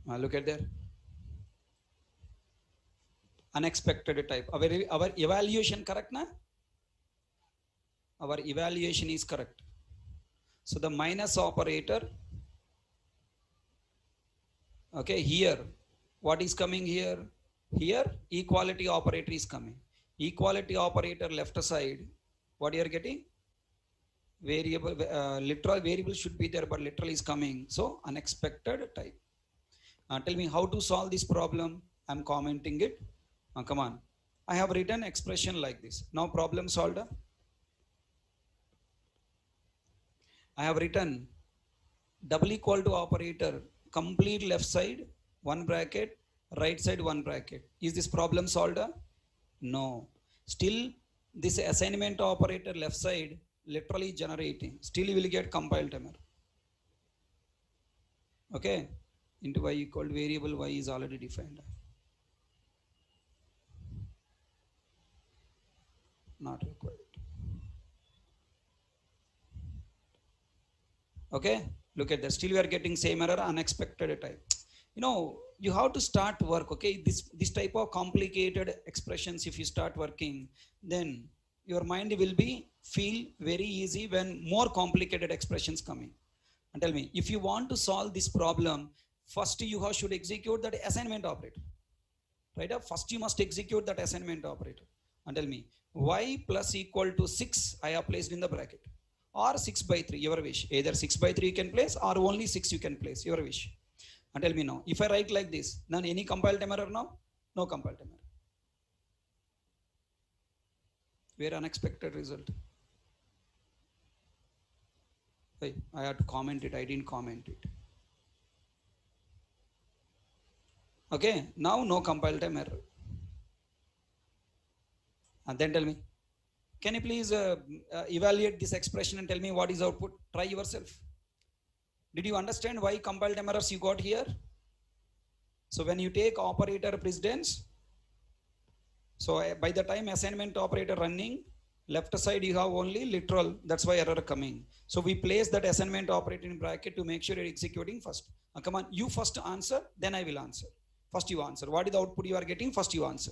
S1: Look at there. Unexpected type. Our evaluation correct, na? Our evaluation is correct. So the minus operator, okay, here, what is coming here? Here, equality operator is coming. Equality operator left side, what you are getting? Variable, literal variable should be there, but literal is coming. So unexpected type. Tell me how to solve this problem. I'm commenting it. Come on. I have written expression like this. Now problem solved. I have written double equal to operator, complete left side, 1 bracket, right side, 1 bracket. Is this problem solved? No. Still, this assignment operator left side literally generating. Still you will get compiled error. Okay. Into y equal to variable y is already defined. Not required. Okay, look at that. Still we are getting same error, unexpected type. You know, you have to start work. Okay, this type of complicated expressions, if you start working, then your mind will be feel very easy when more complicated expressions coming. And tell me, if you want to solve this problem, first you should execute that assignment operator. Right? First you must execute that assignment operator. And tell me, y plus equal to 6 I have placed in the bracket. Or 6 by 3, your wish. Either 6 by 3 you can place or only 6 you can place, your wish. And tell me now, if I write like this, then any compile time error now? No compile time error. Very unexpected result. Hey, I had to comment it, I didn't comment it. Okay, now no compile time error. And then tell me, can you please evaluate this expression and tell me what is output? Try yourself. Did you understand why compile time errors you got here? So when you take operator precedence, so by the time assignment operator running, left side you have only literal, that's why error coming. So we place that assignment operator in bracket to make sure you're executing first. Come on, you first answer, then I will answer. First you answer. What is the output you are getting? First you answer.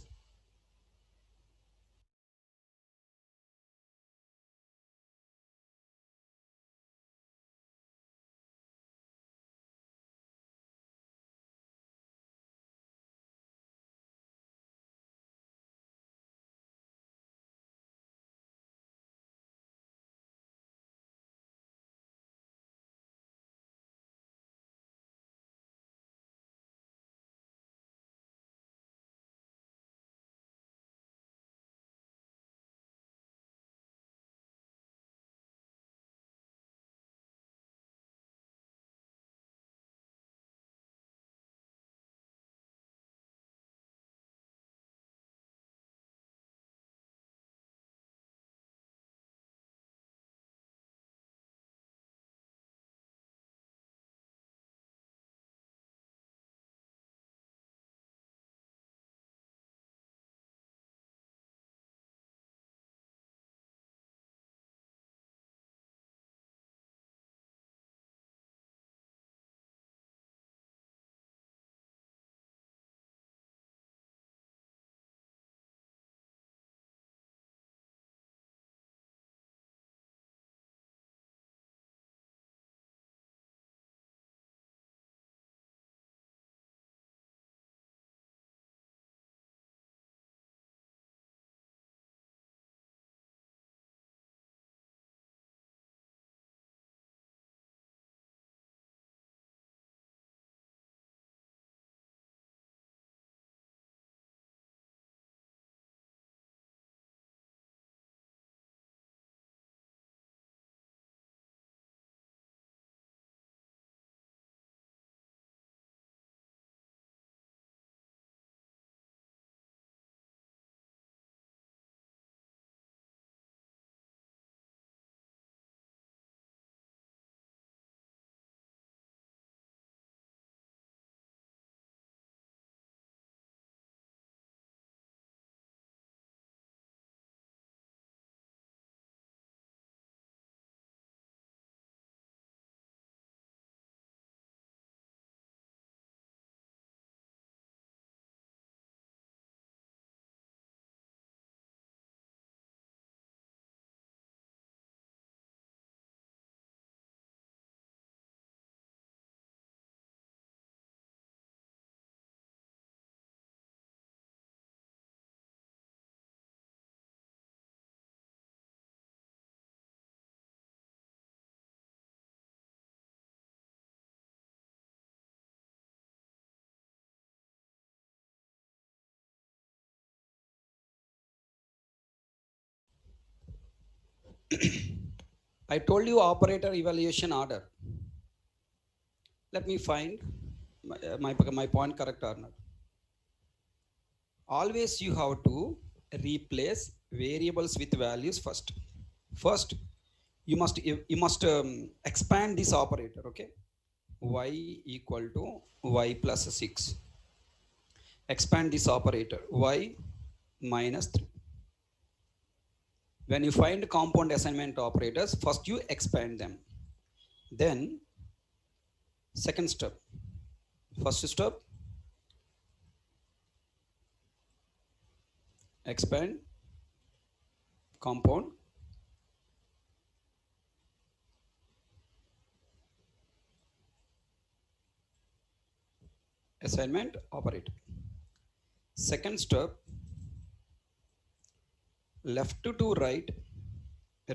S1: I told you operator evaluation order. Let me find my point correct or not. Always you have to replace variables with values first. First, you must expand this operator. Okay, y equal to y plus 6. Expand this operator, y minus 3. When you find compound assignment operators, first you expand them. Then second step, first step, expand compound assignment operator. Second step, left to right,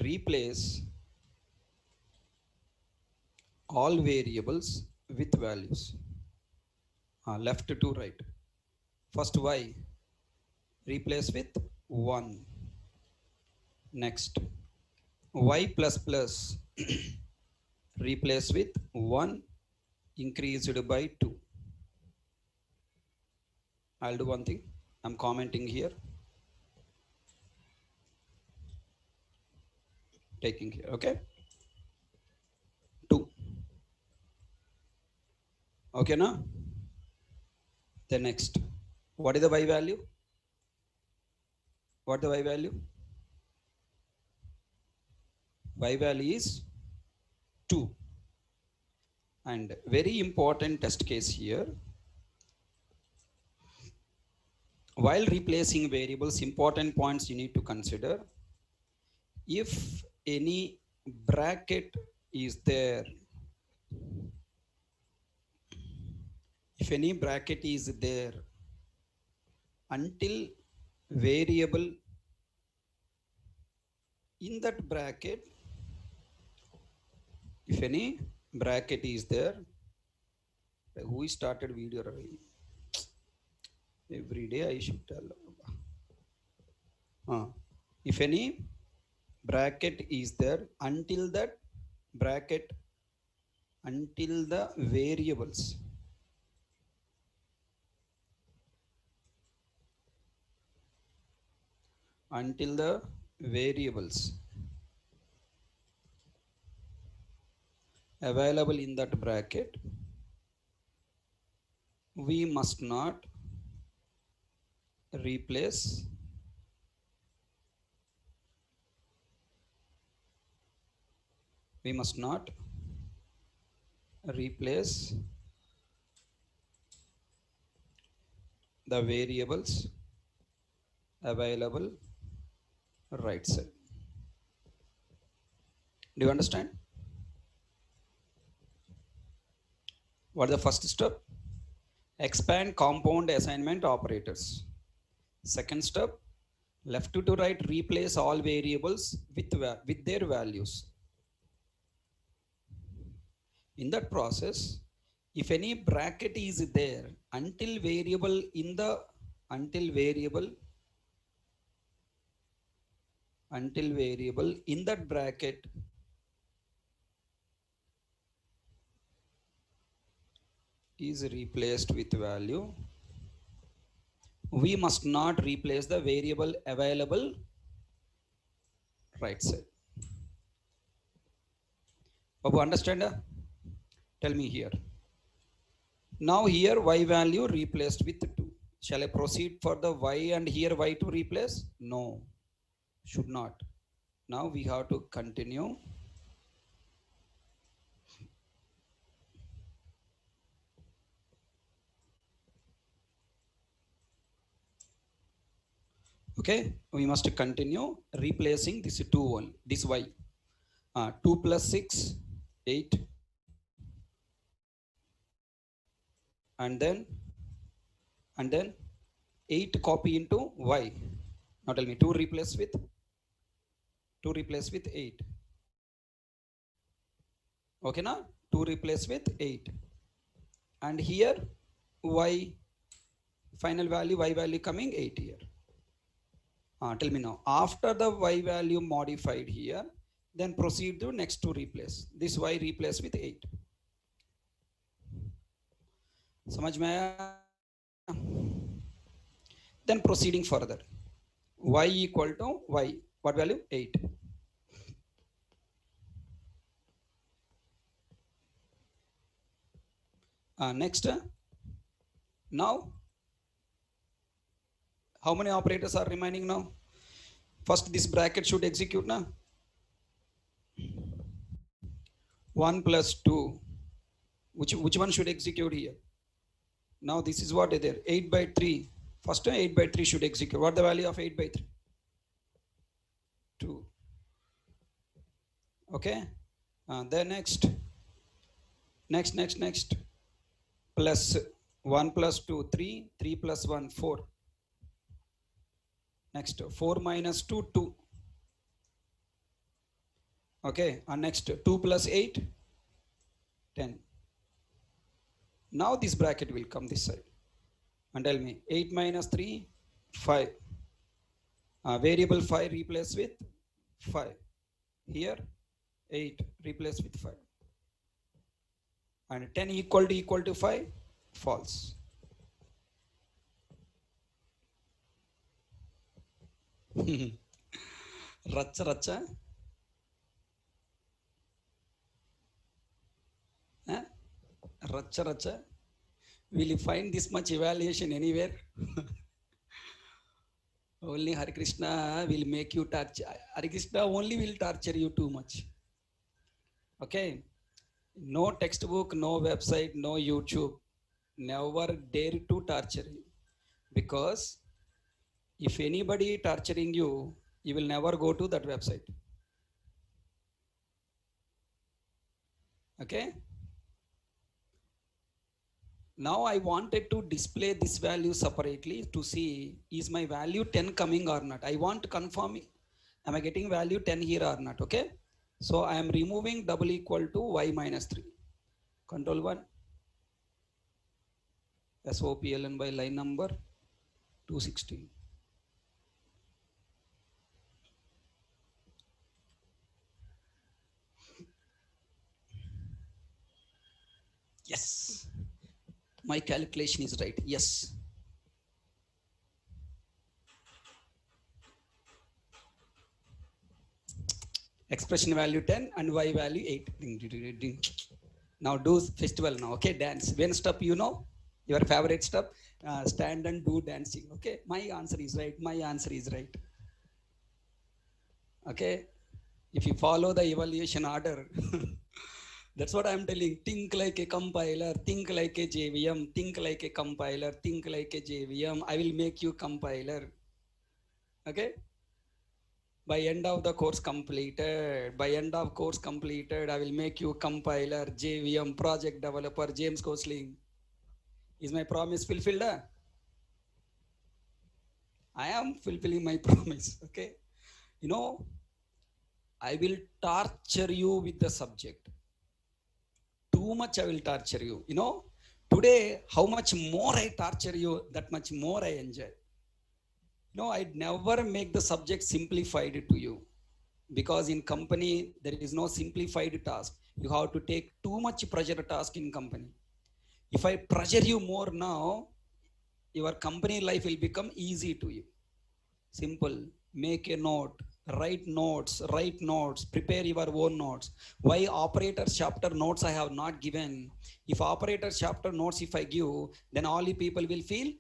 S1: replace all variables with values. Left to right. First y, replace with 1. Next, y plus plus replace with 1 increased by 2. I'll do one thing. I'm commenting here. Taking here, okay? 2. Okay, now? The next. What is the y value? What the y value? Y value is 2. And very important test case here. While replacing variables, important points you need to consider. If any bracket is there, if any bracket is there until variable in that bracket, if any bracket is there, who started video? Every day I should tell. If any bracket is there until that bracket, until the variables available in that bracket, we must not replace the variables available right side. Do you understand? What is the first step? Expand compound assignment operators. Second step, left to right, replace all variables with their values. In that process, if any bracket is there until variable in that bracket is replaced with value, we must not replace the variable available right side. Babu, understand? Tell me here. Now here y value replaced with 2. Shall I proceed for the y and here y to replace? No, should not. Now we have to continue. Okay, we must continue replacing this 2 1, this y. 2 plus 6, 8. And then 8 copy into y. Now tell me, 2 replace with 8. Okay, now 2 replace with 8. And here y, final value, y value coming 8 here. Tell me now, after the y value modified here, Then proceed to next to replace. This y replace with 8. समझ में आया? Then proceeding further. Y equal to y. What value? 8. Next. Now, how many operators are remaining now? First, this bracket should execute now. 1 plus 2. Which one should execute here? Now this is what is there. 8 by 3. First 8 by 3 should execute. What the value of 8 by 3? 2. Okay. Then next. Plus 1 plus 2, 3. 3 plus 1, 4. Next, 4 minus 2, 2. Okay. And next, 2 plus 8, 10. Now this bracket will come this side. And tell me, 8 minus 3, 5. Variable 5 replace with 5. Here, 8 replace with 5. And 10 equal to 5, false. Racha. Racha. Will you find this much evaluation anywhere? Only Hare Krishna will make you torture. Hare Krishna only will torture you too much. Okay. No textbook, no website, no YouTube. Never dare to torture you. Because if anybody torturing you, you will never go to that website. Okay. Now I wanted to display this value separately to see is my value 10 coming or not. I want to confirm, am I getting value 10 here or not? Okay. So I am removing double equal to y minus 3. Control 1. SOPLN by line number 216. Yes. My calculation is right. Yes. Expression value 10 and y value 8. Ding, ding, ding, ding. Now do festival now. Okay, dance. When step you know? Your favorite step? Stand and do dancing. Okay, my answer is right. My answer is right. Okay, if you follow the evaluation order, that's what I'm telling. Think like a compiler, think like a JVM, think like a compiler, think like a JVM. I will make you compiler. Okay? By end of the course completed, I will make you compiler, JVM, project developer, James Gosling. Is my promise fulfilled? I am fulfilling my promise. Okay? You know, I will torture you with the subject. Too much I will torture you. You know, today, how much more I torture you, that much more I enjoy. No, I'd never make the subject simplified to you, because in company, there is no simplified task. You have to take too much pressure task in company. If I pressure you more now, your company life will become easy to you. Simple. Make a note, write notes, prepare your own notes. Why operator chapter notes I have not given? If operator chapter notes if I give, then all the people will feel,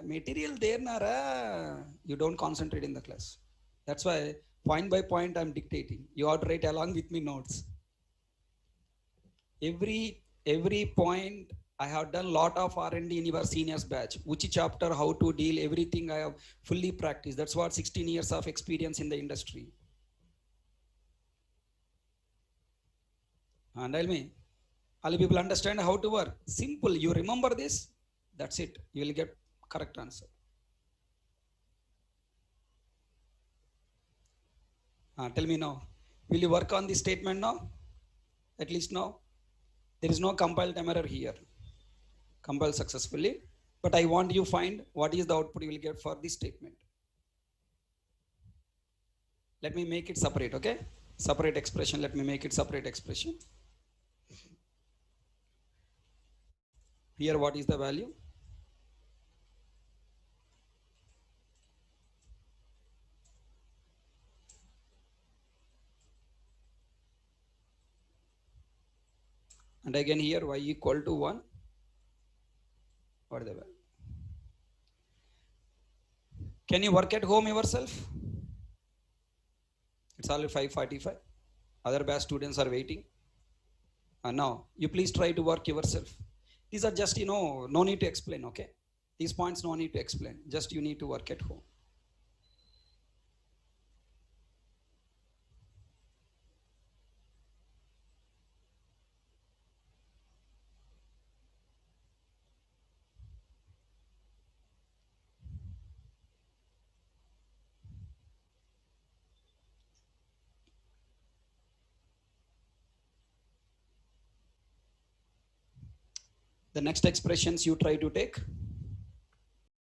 S1: material there nara. You don't concentrate in the class. That's why point by point I'm dictating. You have to write along with me notes. Every point I have done lot of R&D in your seniors batch. Which chapter, how to deal, everything I have fully practiced. That's what 16 years of experience in the industry. And tell me, all people understand how to work? Simple. You remember this, that's it. You will get correct answer. Tell me now, will you work on this statement now? At least now? There is no compile time error here. Compile successfully, but I want you find what is the output you will get for this statement. Let me make it separate, okay? separate expression. Let me make it separate expression. Here, what is the value? And again here y equal to 1. What is the value? Can you work at home yourself? It's already 5:45. Other batch students are waiting. Now you please try to work yourself. These are just, no need to explain, okay? These points no need to explain. Just you need to work at home. The next expressions you try to take.